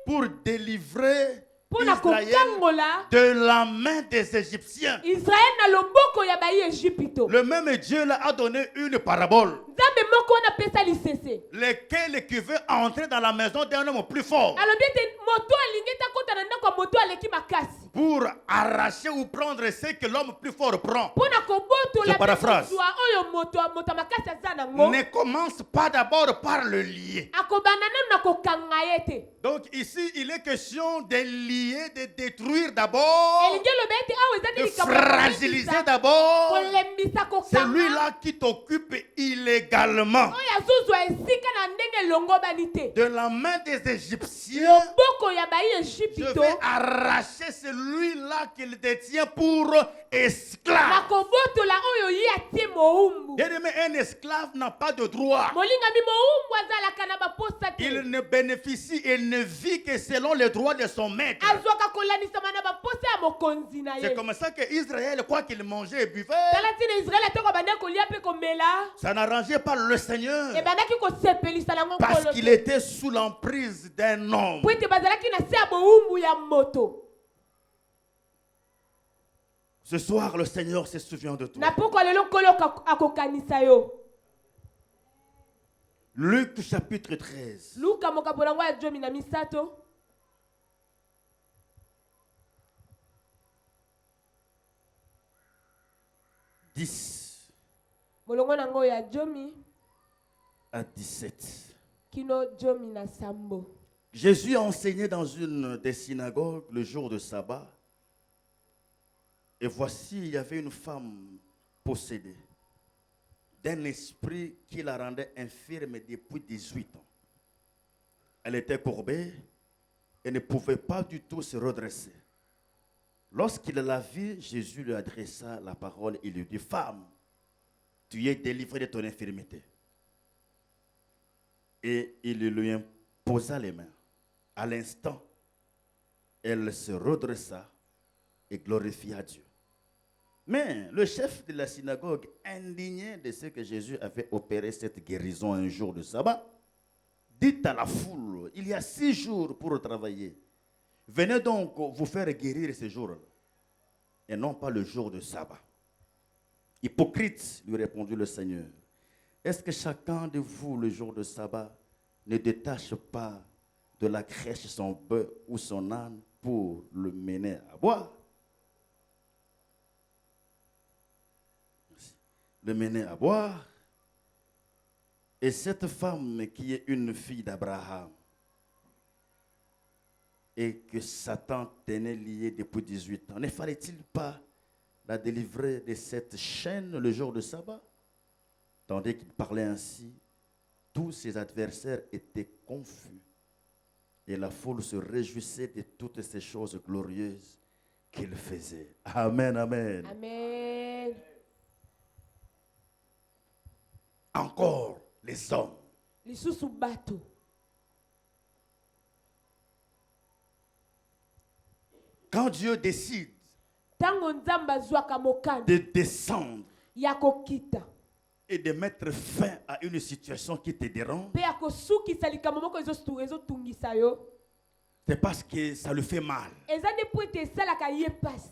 pour délivrer mpo na Israël kokangola de la main des Égyptiens. israel na loboko ya bayi ejipito. Le même Dieu là a donné une parabole. nzambe moko wana apesa lisese Lequel qui veut entrer dans la maison d'un homme plus fort alobi ete moto alingi ete akota na ndako ya moto aleki makasi pour arracher ou prendre ce que l'homme plus fort prend. mpo na kobotola Je paraphrase. kozwa oyo moto ya makasi aza nango Ne commence pas d'abord par le lier. akobanda nanu na kokanga ye te. Donc ici, il est question de lier, de détruire d'abord, elingi eloba ete awa eza de nde likambo ya fragiliser kolembisa, d'abord kolembisa celui kokanga là qui t'occupe illégalement oyo azozwa esika na ndenge elongo bani te. de la main des Égyptiens. loboko ya bayi Je ejipito vais arracher celui-là qu'il détient pour na esclave. kobotola oyo ye atie mowumbu. Bien-aimé, un esclave n'a pas de droit. molingami mowumbu azalaka na baposa Il te. ne bénéficie, il ne vit que selon les droits de son maître. azwaka kolanisama na baposa ya mokonzi na C'est ye. comme ça que Israël, quoi qu'il mangeait et buvait, tala ntina israele atoko abandaki kolia mpe komela ça n'arrangeait pas le Seigneur ebandaki kosepelisa nango parce nkolo qu'il te. était sous l'emprise d'un homme. po ete bazalaki na se ya bowumbu ya moto. Ce soir, le Seigneur se souvient de toi. na pokwa lelo nkolo akokanisa yo. Luc chapitre 13. luka mokambo nango ya 13 10 molongo nango ya 10 à 17. kino 17. Jésus enseignait dans une des synagogues le jour de sabbat. Et voici, il y avait une femme possédée d'un esprit qui la rendait infirme depuis 18 ans. Elle était courbée et ne pouvait pas du tout se redresser. Lorsqu'il la vit, Jésus lui adressa la parole et lui dit, « Femme, tu es délivrée de ton infirmité. » Et il lui imposa les mains. À l'instant, elle se redressa et glorifia Dieu. Mais le chef de la synagogue, indigné de ce que Jésus avait opéré cette guérison un jour de sabbat, dites à la foule, il y a 6 jours pour travailler. Venez donc vous faire guérir ces jours-là, et non pas le jour de sabbat. Hypocrite, lui répondit le Seigneur, est-ce que chacun de vous, le jour de sabbat, ne détache pas de la crèche son bœuf ou son âne pour le mener à boire? Le mener à boire. Et cette femme qui est une fille d'Abraham et que Satan tenait liée depuis 18 ans, ne fallait-il pas la délivrer de cette chaîne le jour de sabbat? Tandis qu'il parlait ainsi, tous ses adversaires étaient confus et la foule se réjouissait de toutes ces choses glorieuses qu'il faisait. Amen, amen. Amen. Encore les hommes. Lisusu bato. Quand Dieu décide Tango nzamba zwaka mokano de descendre ya kokita et de mettre fin à une situation qui te dérange, pe akosukisa likambo moko ezotungisa yo, c'est parce que ça lui fait mal. eza nde po ete esalaka ye pasi.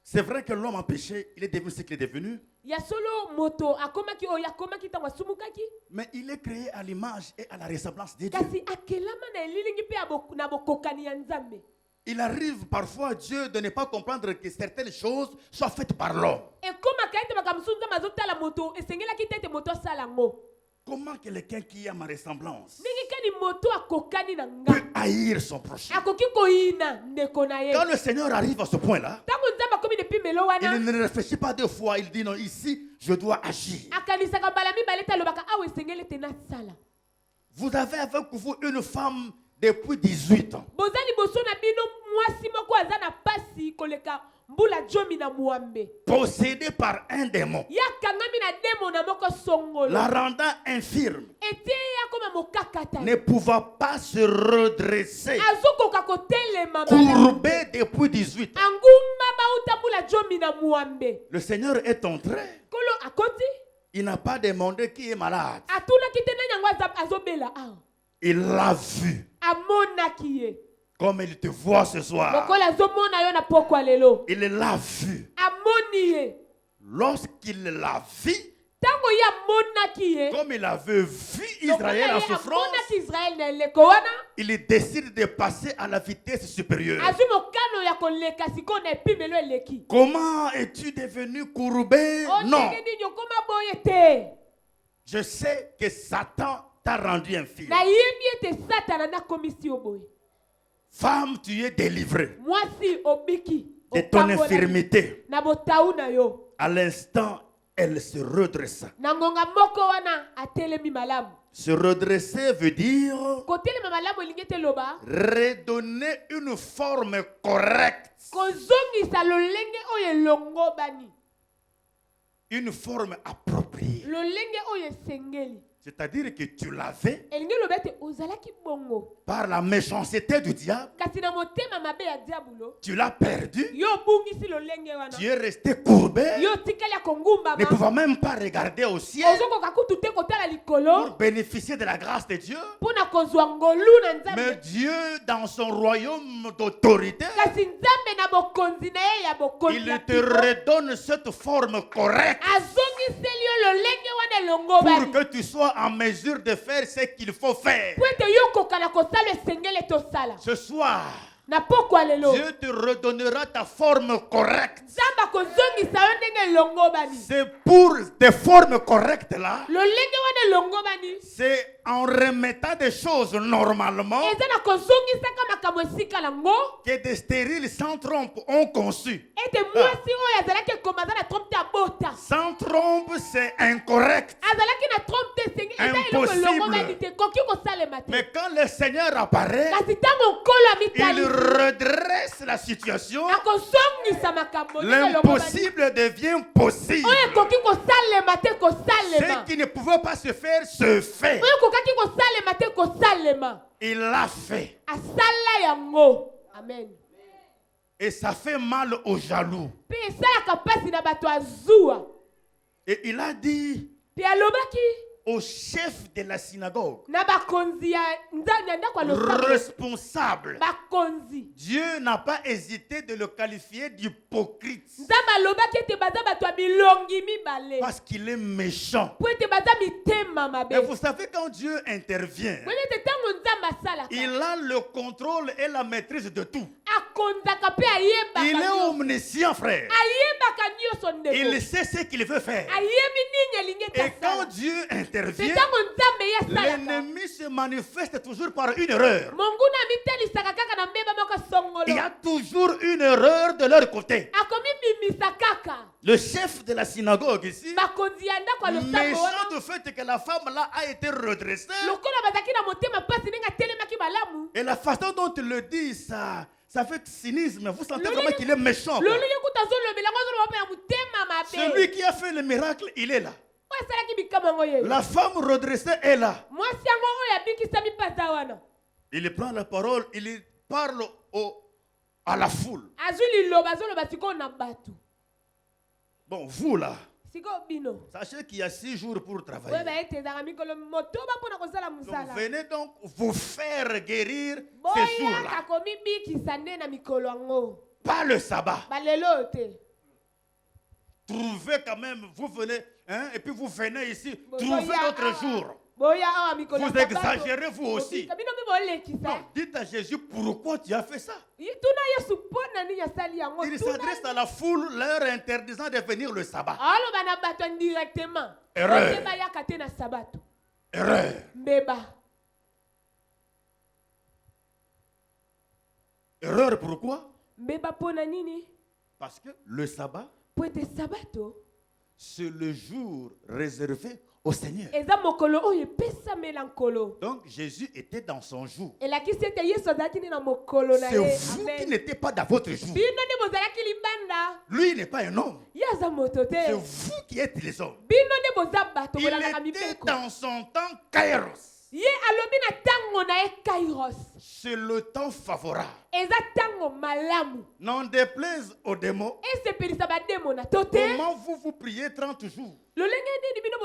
C'est vrai que l'homme en péché, il est devenu ce qu'il est devenu, Ya solo moto akomaki oyo akomaki ntango asumukaki, mais il est créé à l'image et à la ressemblance de Dieu. kasi akelama na elilingi mpe na bokokani ya Nzambe. Il arrive parfois Dieu de ne pas comprendre que certaines choses soient faites par l'homme. Ekomaka ete makambo mosusu Nzambe azotala moto esengelaki te ete moto asala yango. Comment quelqu'un qui a ma ressemblance Ndenge kani moto akokani na peut nga haïr son prochain? akoki koyina ndeko na ye. Quand le Seigneur arrive à ce point-là, Ntango Nzambe akomi na epimelo wana, il ne réfléchit pas 2 fois, il dit non, ici, je dois agir. akanisaka mbala mibale ete alobaka awa esengeli ete nasala. Vous avez avec vous une femme depuis 18 ans. Boza liboso na bino mwasi moko aza na pasi koleka mbula jomi na muambe. Possédée par un démon, Yakangami na demo na moko songolo. la rendant infirme, Ete yakoma mokakata. ne pouvant pas se redresser, Azokoka kotelema mama. courbée depuis 18 ans. Anguma bauta mbula jomi na muambe. Le Seigneur est entré. Kolo akoti. Il n'a pas demandé qui est malade. Atuna kitena nyango azobela awa. Il l'a vu. Amonaki ye. Comme il te voit ce soir. Lokola azomona yo na pokwa lelo. Il l'a vu. Amoni ye. Lorsqu'il l'a vu, Tango ya monaki ye. comme il avait vu Israël en souffrance, Amonaki Israël na leko wana. il décide de passer à la vitesse supérieure. Azwi mokano ya koleka siko na epimelo eleki. Comment es-tu devenu courbé? Non. Ondenge nini okoma boye te. Je sais que Satan t'a rendu infirme. Nayebi ete Satana nakomisi yo boye. Femme, tu es délivrée Mwasi obiki. de ton Okambola infirmité. na botau na yo. À l'instant, elle se redressa. Na ngonga moko wana atelemi malamu. Se redresser veut dire Kotelema malamu elingi ete loba. redonner une forme correcte, Kozongisa lolenge oyo elongo bani. une forme appropriée. Lolenge oyo esengeli. C'est-à-dire que tu l'avais Elingi loba ete ozalaki bongo. par la méchanceté du diable, Kasi na motema mabe ya diabulo. tu l'as perdu, Yo bungisi lolenge wana. tu es resté courbé, Yo tikali ya kongumba ne ma. pouvant même pas regarder au ciel Ozokoka kutu te kotala likolo. pour bénéficier de la grâce de Dieu. Pona kozwa ngolu na Mais Nzambe. Dieu, dans son royaume d'autorité, Kasi Nzambe na bokonzi na ye ya bokonzi. il ya te piko. redonne cette forme correcte Azongiseli yo lolenge wana elongo pour bani. que tu sois en mesure de faire ce qu'il faut faire. Po ete yo koka na kosala esengeli tosala. Ce soir, Na pokwa lelo. Dieu te redonnera ta forme correcte. Nzambe akozongisa yo ndenge elongo bani. C'est pour tes formes correctes là, Lolenge wana elongo bani. c'est en remettant des choses normalement Eza na kozongisaka makambo esika nango. que des stériles sans trompe ont conçu. Ete mwasi oyo azalaki ekoma aza na trompe te abota. Sans trompe, c'est incorrect. Azalaki na trompe te esengeli. Eza eloko elongo bani te. Koki kosalema te. Mais quand le Seigneur apparaît, Kasi ntango nkolo il amitali. redresse la situation. Akozongisa makambo ndenge elongo bani. L'impossible devient possible. Oyo ekoki kosalema te Ce kosalema. qui ne pouvait pas se faire, se fait. Oyo ekokaki kosalema te kosalema. Il l'a fait. Asala yango. Amen. Et ça fait mal aux jaloux. Pe esalaka mpasi na bato azuwa. Et il a dit, Pe alobaki. au chef de la synagogue, na bakonzi ya ndako ya losambo, responsable. bakonzi. Dieu n'a pas hésité de le qualifier d'hypocrite. Nzambe alobaki ete baza bato ya bilongi mibale. Parce qu'il est méchant. Po ete baza mitema mabe. Et vous savez, quand Dieu intervient, Boye ete ntango Nzambe asalaka, il a le contrôle et la maîtrise de tout. akonzaka pe ayebaka Il est nyonso. omniscient, frère. Ayebaka nyonso ndeko. Il sait ce qu'il veut faire. Ayebi nini alingi ete Et quand asala. Dieu Te intervient, ntango Nzambe ye asalaka, l'ennemi se manifeste toujours par une erreur. monguna amitelisaka kaka na mbeba moko songolo. Il y a toujours une erreur de leur côté. Akomi bimisa kaka. Le chef de la synagogue ici, Bakonzi ya ndako ya losambo méchant wana, du fait que la femme là a été redressée. lokola bazalaki na motema pasi ndenge atelemaki malamu. Et la façon dont il le dit, ça fait cynisme. Vous sentez Lolo- vraiment qu'il est méchant. quoi. lolenge kuta azolobela ngo azoloba mpe ya motema mabe. Celui qui a fait le miracle, il est là. Oyo asalaki bikamwa yango ye. La femme redressée est là. Mwasi yango oyo abikisami mpaza wana, Il prend la parole, il parle à la foule. azwi liloba azoloba sikoyo na bato. Bon, vous là, Sikoyo bino sachez qu'il y a 6 jours pour oyo travailler. baete ezaka mikolo motoba mpona kosala Donc mosala. venez donc vous faire guérir ces Boya jours-là. kakomi bikisa nde na mikolo yango, Pas le sabbat. balelo oyo te. Trouvez quand même, vous venez, hein, et puis vous venez ici, Bon, trouvez boya d'autres awa. jours. Boya awa mikolo Vous ya Sabato. exagérez vous aussi. Bobika, bino mpe bolekisa. Non, dites à Jésus pourquoi tu as fait ça. Tuna Yesu mpona nini asali yango. Il Tuna s'adresse à la foule, leur interdisant de venir le sabbat. aloba na bato indirectement. Erreur. Ote bayaka te na sabato. Erreur. Mbeba. Erreur pourquoi? Mbeba mpona nini? Parce que le sabbat, Po ete sabato c'est le jour réservé au Seigneur. eza mokolo oyo epesamela nkolo. Donc Jésus était dans son jour. Elakisi ete Yesu azalaki nde na mokolo na C'est ye. vous qui Amen. n'étiez pas dans votre jour. Bino nde bozalaki libanda. Lui, il n'est pas un homme. Ye aza moto te. C'est vous qui êtes les hommes. Bino nde boza bato Il bolandaka était mibeko. dans son temps Kairos. Ye alobi na ntango na ye Kairos. C'est le temps favorable. Eza ntango malamu. N'en déplaise aux démons. Esepelisa bademona to te. Comment vous priez 30 jours? Lolenge nini bino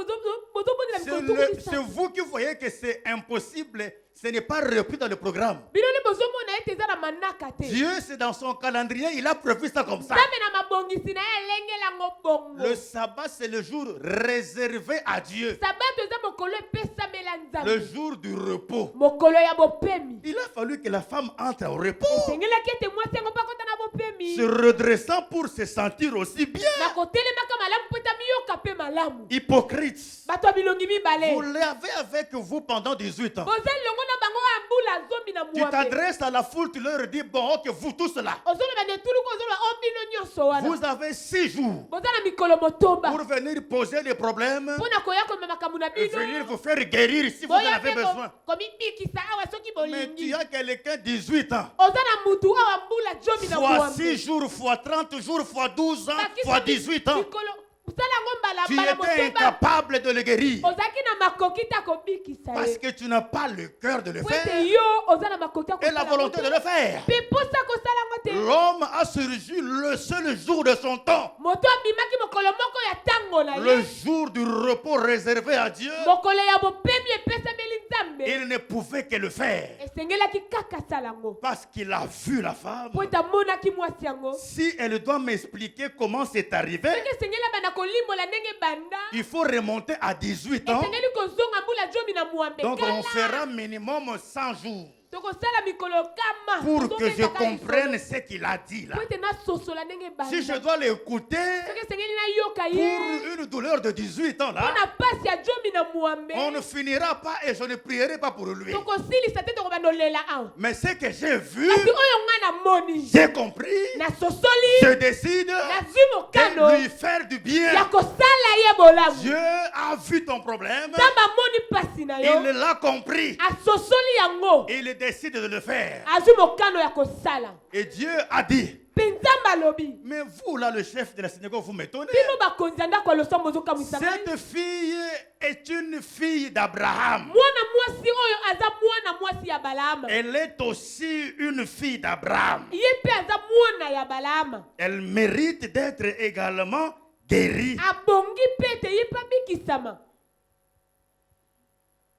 bozobondela C'est mikolo c'est vous qui voyez que c'est impossible. Ce n'est pas repris dans le programme. bino nde bozomona ete eza na manaka te. Dieu, c'est dans son calendrier, il a prévu ça comme ça. Nzambe na mabongisi na ye elengelango bongo. Le sabbat, c'est le jour réservé à Dieu. Sabato eza mokolo epesamela Le Nzambe. jour du repos. Mokolo ya bopemi. Il a fallu que la femme entre au repos, Esengelaki ete mwasi yango mpe akota na bopemi. se redressant pour se sentir aussi bien. Na kotelemaka malamu mpo ete miyoka mpe malamu. Hypocrite. Bato ya bilongi mibale. Vous l'avez avec vous pendant 18 ans. Boza lilongo na bango ya mbula zomi na Tu mwambe. t'adresses à la foule, tu leur dis, bon, ok, vous tous là. Ozoloba nde tuluku ozoloba o bino nyonso wana. Vous avez 6 jours Boza na mikolo motoba. pour venir poser les problèmes Mpona koya komema makambo na et bino. venir vous faire guérir si vous en Boya avez mpe besoin. komibikisa awa soki Mais tu bolingi. as quelqu'un 18 ans. Oza na mutu awa mbula zomi na Fois mwambe. 6 jours, fois 30 jours, fois 12 ans, Bakisa fois 18 ans. mikolo osala yango mbala Tu mbala étais motoba. incapable de le guérir. Ozalaki na makoki ta kobikisa Parce ye. que tu n'as pas le cœur de le Po ete faire yo oza na makoki ya et la kosala volonté yango de te. le faire. Mpe mposa kosala yango te. L'homme a surgi le seul jour de son temps. Moto abimaki mokolo moko ya ntango na Le ye. jour du repos réservé à Dieu. Mokolo ya bopemi epesameli Nzambe. Il ne pouvait que le faire. Esengelaki kaka asala yango. Parce qu'il a vu la femme. Po ete amonaki mwasi yango. Si elle doit m'expliquer comment c'est arrivé, Soki esengeli abanda kolimbola ndenge banda. il faut remonter à 18 ans. Esengeli kozonga mbula zomi na mwambe. Donc on Kala. fera minimum 100 jours Tokosala mikolo kama. pour que je Tozobengaka comprenne lisolo. ce qu'il a dit là. Po ete nasosola ndenge banda. Si je dois l'écouter Soki esengeli nayoka ye. pour une douleur de 18 ans là, Mpona pasi ya zomi na mwambe. on ne finira pas et je ne prierai pas pour lui. Tokosilisa te tokobanda olela awa. Mais ce que j'ai vu, Kasi oyo nga na moni. j'ai compris, Nasosoli. je décide Nazwi mokano. de lui faire du Ya bien. kosala ye bolamu. Dieu a vu ton problème, Nzambe amoni pasi na yo. il l'a compris, Asosoli yango. il décide de le faire. Azwi mokano ya kosala. Et Dieu a dit, Mpe Nzambe alobi. mais vous là, le chef de la synagogue, vous m'étonnez. Bino bakonzi ya ndako ya losambo ozokamwisa ngai. Cette fille est une fille d'Abraham. Mwana mwasi oyo aza mwana mwasi ya Balama. Elle est aussi une fille d'Abraham. Ye mpe aza mwana ya Balama. Elle mérite d'être également guérie. Abongi mpe ete ye mpe abikisama.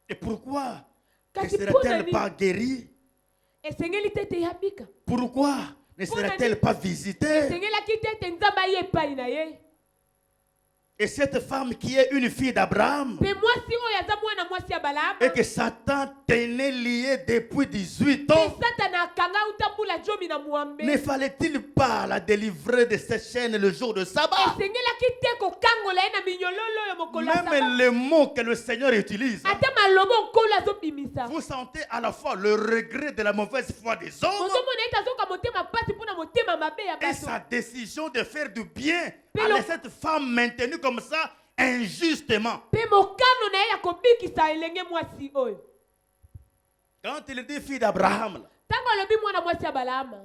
Et pourquoi ne Kasi serait-elle mpona pas guérie? esengeli te ete eyambika. Pourquoi ne serait-elle pas visitée? Esengelaki te ete nzambe aye epai na ye. Et cette femme qui est une fille d'Abraham, Mpe mwasi oyo aza mwana mwasi ya Balaamu. et que Satan tenait lié depuis 18 Mpe ans, Satana akanga uta mbula jomi na mwambe. ne fallait-il pas la délivrer de cette chaîne le jour de sabbat? Esengelaki te kokangola ye na minyololo oyo mokolo ya Saba. Même les mots que le Seigneur utilise, Ata maloba okolo azobimisa. vous sentez à la fois le regret de la mauvaise foi des hommes Ozomona ete azoka motema pasi mpona motema mabe ya et bato. sa décision de faire du bien Mais à le- cette femme maintenue comme ça injustement. Mpe mokano na ye ya kobikisa elenge mwasi oyo. Quand il dit fille d'Abraham, là, Ntango alobi mwana mwasi ya Balaamu,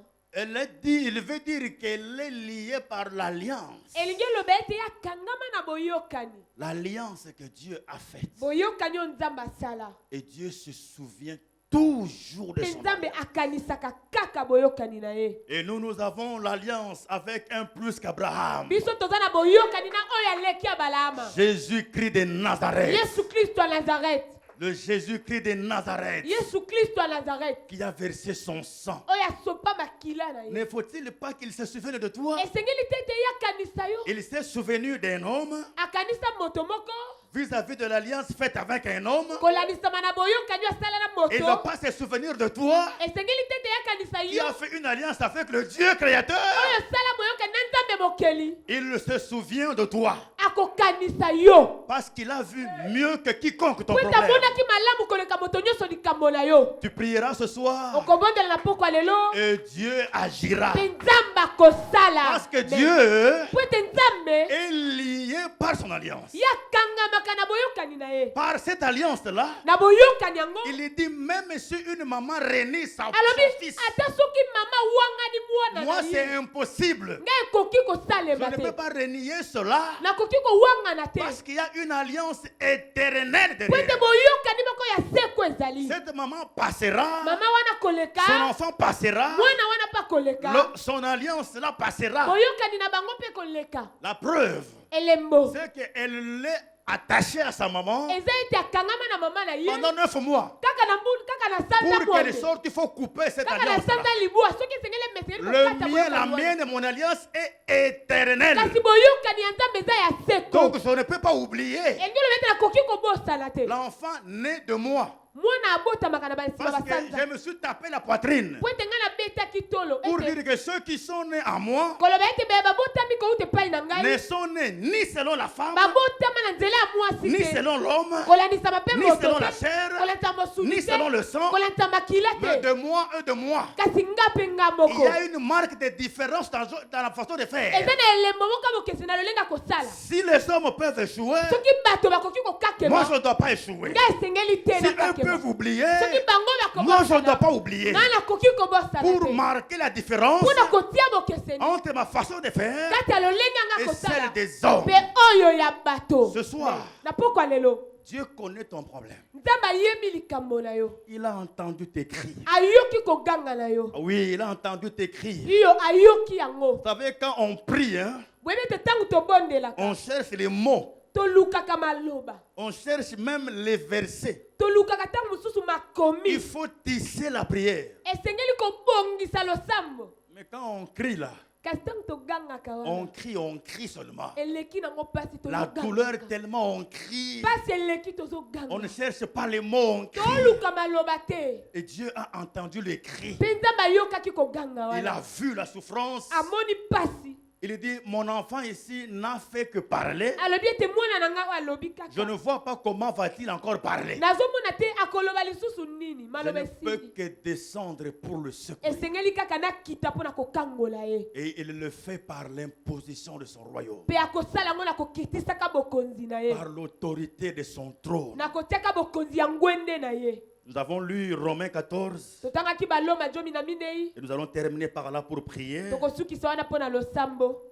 il veut dire qu'elle est liée par l'alliance. elingi eloba ete ye akangama na boyokani. L'alliance que Dieu a faite. Boyokani oyo nzambe asala. Et Dieu se souvient toujours de Mpe son nzambe alliance. akanisaka kaka boyokani na ye. Et nous avons l'alliance avec un plus qu'Abraham. Biso toza na boyokani na oyo aleki ya Balaamu. Jésus-Christ de Nazareth. Yesu Kristo ya Nazareth. Le Jésus-Christ de Nazareth Yesu Kristo ya Nazareth. qui a versé son sang. Oyo asopa makila na ye. Ne faut-il pas qu'il se souvienne de toi? Esengeli te ete ye akanisa yo. Il s'est souvenu d'un homme Akanisa moto moko. vis-à-vis de l'alliance faite avec un homme. Kolanisama na boyokani oyo asala na Il ne moto. va pas se souvenir de toi Esengeli te ete ye akanisa qui yo. a fait une alliance avec le Dieu créateur. Oyo asala boyokani na nzambe mokeli. Il se souvient de toi Akokanisa yo. parce qu'il a vu mieux que quiconque ton Po ete problème. amonaki malamu koleka moto nyonso likambo na yo. Tu prieras ce soir Okobondela na pokwa lelo. et Dieu agira. Mpe nzambe akosala. Parce que Dieu Po ete nzambe est lié par son alliance. ye akangamaka na boyokani na ye. Par cette alliance-là, Na boyokani yango. il dit même si une maman renie son Alobi fils, ata soki mama wangani mwana moi na c'est ye. impossible. Ngai ekoki Je kosalema ne peux te. pas renier cela Nakoki kowangana te. parce qu'il y a une alliance éternelle Po ete derrière. boyokani moko ya seko ezali. Cette maman passera, Mama wana koleka. son enfant passera, Mwana wana pa koleka. son alliance là passera. Boyokani na bango mpe koleka. La preuve, Elembo. c'est qu'elle est attachée à sa maman Eza ete akangama na mama na ye. pendant 9 mois. Kaka na mbulu kaka na sanza Pour qu'elle mwambe. sorte, il faut couper cette Kaka na alliance. sanza libua soki esengeli emesengeli Le kokata mien, la boyokani wana. mienne, mon alliance est éternelle. Kasi boyokani ya nzambe eza ya seko. Donc je ne peux pas oublier elingi olobi ete nakoki kobosana te. l'enfant né de moi. Mwana abotamaka na basima Parce que basanza. je me suis tapé la poitrine Po ete ngai nabetaki tolo. pour Ete dire que ceux qui sont nés à moi koloba ete baya babotami kouta epai na ne ngai. sont nés ni selon la femme, Babotama na nzela ya mwasi ni te. selon l'homme, Kolanisama mpe ni moto selon la te. chair, Kolata mosuni ni te. selon le sang, Kolata makila mais te. de moi et de moi. Kasi nga mpe nga Il moko. y a une marque de différence dans la façon de faire. eza na elembo moko bokesi na lolenga kosala. Si les hommes peuvent échouer, Soki bato bakoki moi kokakema. je ne dois pas échouer. Ngai esengeli te Si na eux kakema. peuvent oublier, Soki bango moi je ne dois bakobosana. pas oublier. Ngai nakoki kobosana Pour te. marquer la différence Mpona kotia bokeseni. entre ma façon de faire Kati ya lolenga nga et kosala. celle des hommes. Mpe oyo ya bato. Ce soir, Na pokwa lelo. Dieu connaît ton problème. Nzambe ayembi likambo na yo. Il a entendu tes cris. Ayoki koganga na yo. Oui, il a entendu tes cris. Iyo ayoki yango. Vous savez, quand on prie, hein, Boyebi ete ntango tobondelaka. on cherche les mots. Tolukaka maloba. On cherche même les versets. Tolukaka ntango mosusu Il makomi. faut tisser la prière. Esengeli kobongisa losambo. Mais quand on crie là, Kasi ntango togangaka wana. on crie seulement. Eleki nango pasi La tozoganga. douleur tellement on crie. Pasi eleki On ne tozoganga. cherche pas les mots, on crie. Toluka maloba te. Et Dieu a entendu les cris. Mpe nzambe ayokaki koganga Il a wana. vu la souffrance. Amoni pasi. Il dit, mon enfant ici n'a fait que parler. Alobi ete mwana na nga oyo alobi Je kaka. ne vois pas comment va-t-il encore parler. Nazomona te akoloba lisusu nini. Je Maloba ne peux esili. que descendre pour le secouer. Esengeli kaka nakita mpona kokangola ye. Et il le fait par l'imposition de son royaume, Mpe akosala yango na kokitisaka bokonzi na ye. par l'autorité de son trône. Na kotiaka bokonzi ya ngwende na ye. Nous avons lu Romains 14 Totangaki baloma jomi na minei. et nous allons terminer par là pour prier. Tokosukisa wana mpona losambo.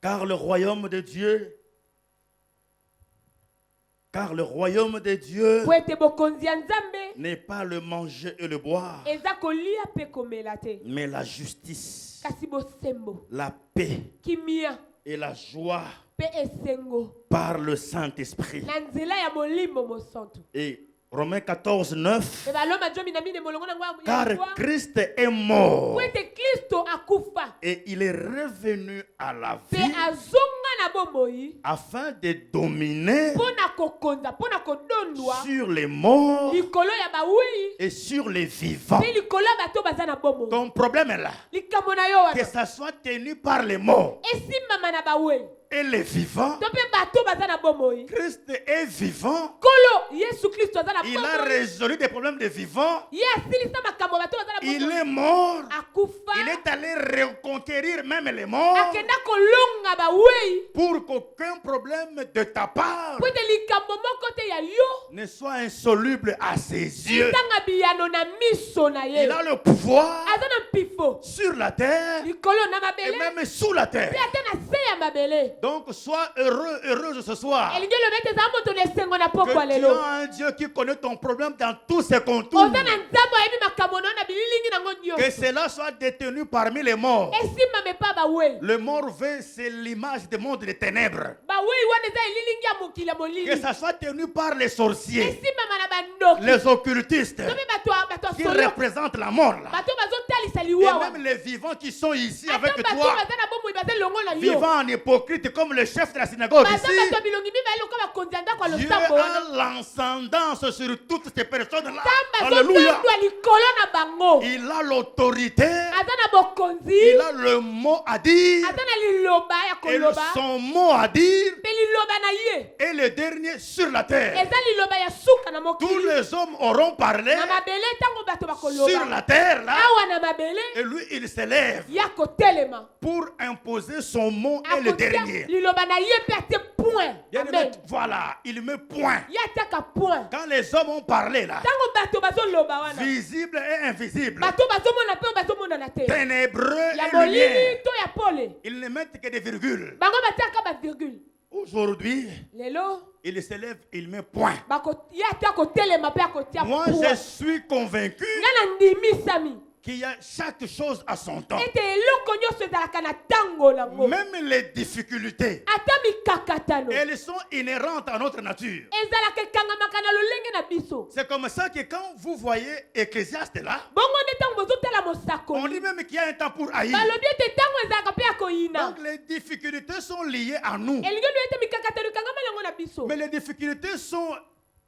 Car le royaume de Dieu, Po ete bokonzi ya nzambe n'est pas le manger et le boire, eza kolia mpe komela te. mais la justice, Kasi bosembo. la paix Kimia. et la joie mpe esengo par le Saint-Esprit. na nzela ya molimo mosantu. Et Romains 14, 9. Mpe baloma jomi na mine molongo nango ya Car foi, Christ est mort po ete Kristo akufa et il est revenu à la mpe vie azonga na bomoi afin de dominer mpo na kokonza mpo na kodondwa sur les morts likolo ya bawei et sur les vivants. mpe likolo ya bato baza na bomoi. Ton problème est là. Likambo na yo Que wana ça soit tenu par les morts esimbama na bawei et les vivants. to mpe bato baza na bomoi. Christ est vivant. Nkolo Yesu Kristo aza na Il a bomoi, résolu des problèmes des vivants. ye asilisa makambo bato baza na Il bomoi. est mort. Akufa Il est allé reconquérir même les morts akenda kolonga bawei pour qu'aucun problème de ta part po ete likambo moko te ya yo ne soit insoluble à ses yeux. etanga biyano na miso na ye. Il a le pouvoir aza na mpifo sur la terre likolo na et mabele même sous la terre. mpe ata na se ya mabele. Donc sois heureux, heureuse ce soir. elingi olobi ete ezala moto na esengo na Que pokwa tu lelo as un Dieu qui connaît ton problème dans tous ses contours. oza na nzambe oyebi makambo na yo na bililingi nango Que nyonso cela soit détenu parmi les morts. esimbame mpa bawei. Le mort-vivant, c'est l'image du monde des ténèbres. bawei wana eza elilingi ya mokili ya Que molili ça soit tenu par les sorciers, esimbama na bandoki les occultistes, to mpe bato ya qui solo représentent la mort là. bato bazotalisa Et liwawa même les vivants qui sont ici ata avec bato toi, baza na bomoi baza elongo na yo vivant en hypocrite comme le chef de la synagogue baza ici. bato ya bilongi mibale lokola bakonzi ya ndako ya Dieu losambo wana a l'ascendance sur toutes ces personnes-là. nzambe Alléluia. azotondwa likolo na bango Il a l'autorité, aza na bokonzi il a le mot à dire, aza na liloba ya et koloba son mot à dire mpe liloba na ye est le dernier sur la terre. eza liloba ya suka na Tous mokili. les hommes auront parlé Na mabele ntango bato sur bakoloba la terre là, awa na mabele et lui il s'élève ya kotelema pour imposer son mot et le akotia dernier. liloba na ye mpe atie point. Bien aimé, Amen. voilà, il met point. ye atiaka point Quand les hommes ont parlé là, ntango bato bazoloba wana visible et invisible, bato bazomona mpe bazomonana te ténébreux ya et molili lumière, to ya pole ils ne mettent que des virgules. bango batiaka bavirgule. Aujourd'hui, lelo il s'élève, il met point. ye atia kotelema mpe akotia Moi, point. je suis convaincu nga na ndimisami qu'il y a chaque chose à son temps. ete eloko nyonso ezalaka na ntango nango. Même les difficultés, ata mikakatano elles sont inhérentes à notre nature. ezalaka ekangamaka na lolenge na biso. C'est comme ça que quand vous voyez Ecclésiaste là, bongo nde ntango bozotala on mosakoli dit même qu'il y a un temps pour haïr. balobi ete ntango ezalaka mpe ya koyina. Donc les difficultés sont liées à nous. elingi olobi ete mikakatano ekangama yango na biso. Mais les difficultés sont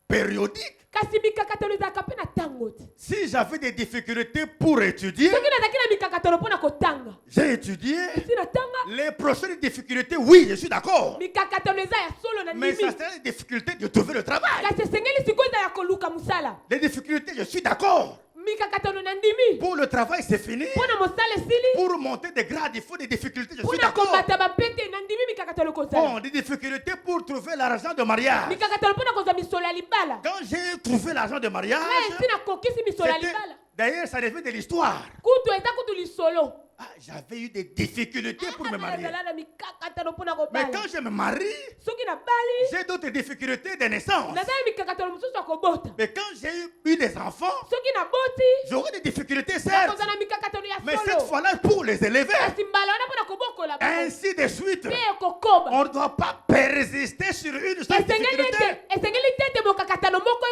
périodiques. kasi mikakatano ezalaka mpe na ntango te. Si j'avais des difficultés pour étudier, soki nazalaki na mikakatano mpo na kotanga j'ai étudié. si natanga Les prochaines difficultés, oui, je suis d'accord. mikakatano eza ya solo na Mais ça ndimi serait des difficultés de trouver le travail. kasi esengeli sikoyo eza ya koluka mosala. Les difficultés, je suis d'accord. mikakatano na ndimi Pour le travail, c'est fini. mpo na mosala esili Pour monter des grades, il faut des difficultés, je mpo suis na d'accord. kombata bampete na ndimi mikakatano kozala. Bon, des difficultés pour trouver l'argent de mariage. mikakatano mpo na kozwa misolo ya libala. Quand j'ai trouvé l'argent de mariage, na esi nakokisi misolo ya c'était- libala d'ailleurs, ça devait de l'histoire. kutu eza kutu lisolo. Ah, j'avais eu des difficultés pour me marier. ezala na mikakatano mpo na Mais kobala. quand je me marie, soki nabali j'ai d'autres difficultés de naissance. nazala mikakatano mosusu ya kobota. Mais quand j'ai eu des enfants, soki naboti j'aurai des difficultés, certes. nakozala mikakatano ya Mais cette solo fois-là, pour les élever. kasi mbala wana mpo na kobokola bango. Ainsi de suite. mpe ekokoba. On ne doit pas persister sur une seule difficulté. esengeli te ete mokakatano moko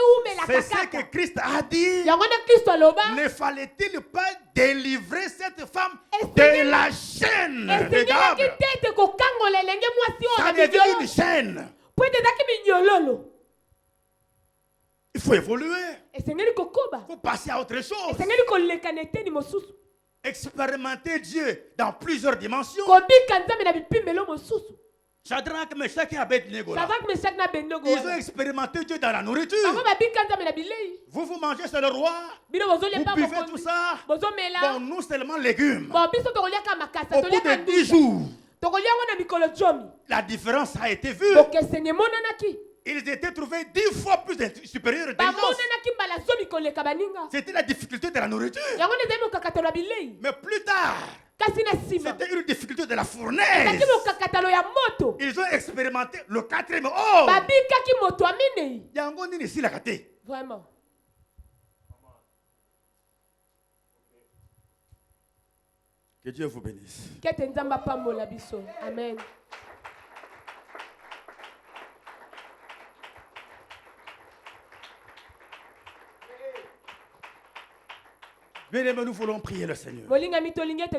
C'est ce eumelaka que kaka. Christ a dit. yango nde kristo aloba Ne fallait-il pas délivrer cette femme Esengeli- de la chaîne des esengelaki diables? te ete kokangola elenge mwasi oyo Ça na devient minyolo une chaîne. po ete ezalaki minyololo. Il faut évoluer. esengeli kokoba. Il faut passer à autre chose. esengeli koleka na eteni mosusu. Expérimenter Dieu dans plusieurs dimensions. kobika nzambe na bipimbelo mosusu. Shadrach, Meshach et Abednego, là, sadak meshaki na bendogo ils ont wana. expérimenté Dieu dans la nourriture. bango babika nzambe na bilei. Vous mangez, c'est le roi. bino Vous bozolemba buvez tout mokonzi ça. bozomela. Bon, nous seulement légumes. bon biso tokoliaka makasa Au bout toliaka de 10 jours, tokolia yango na mikolo jomi. la différence a été vue. bokesenge emonanaki. Ils étaient trouvés 10 fois plus supérieurs d'intelligence. bamonanaki mbala zomi koleka baninga. C'était la difficulté de la nourriture. yango nde ezali mokakatano ya bilei. Mais plus tard, kasi na nsima c'était une difficulté de la ezalaki fournaise. mokakatano ya moto. Ils ont expérimenté le quatrième. Oh! babikaki moto ya minei. Yango nini si la kate. vraiment Que Dieu vous bénisse. kete nzambe apambola biso amen. Bien-aimés, nous voulons prier le Seigneur. bolingami tolingi ete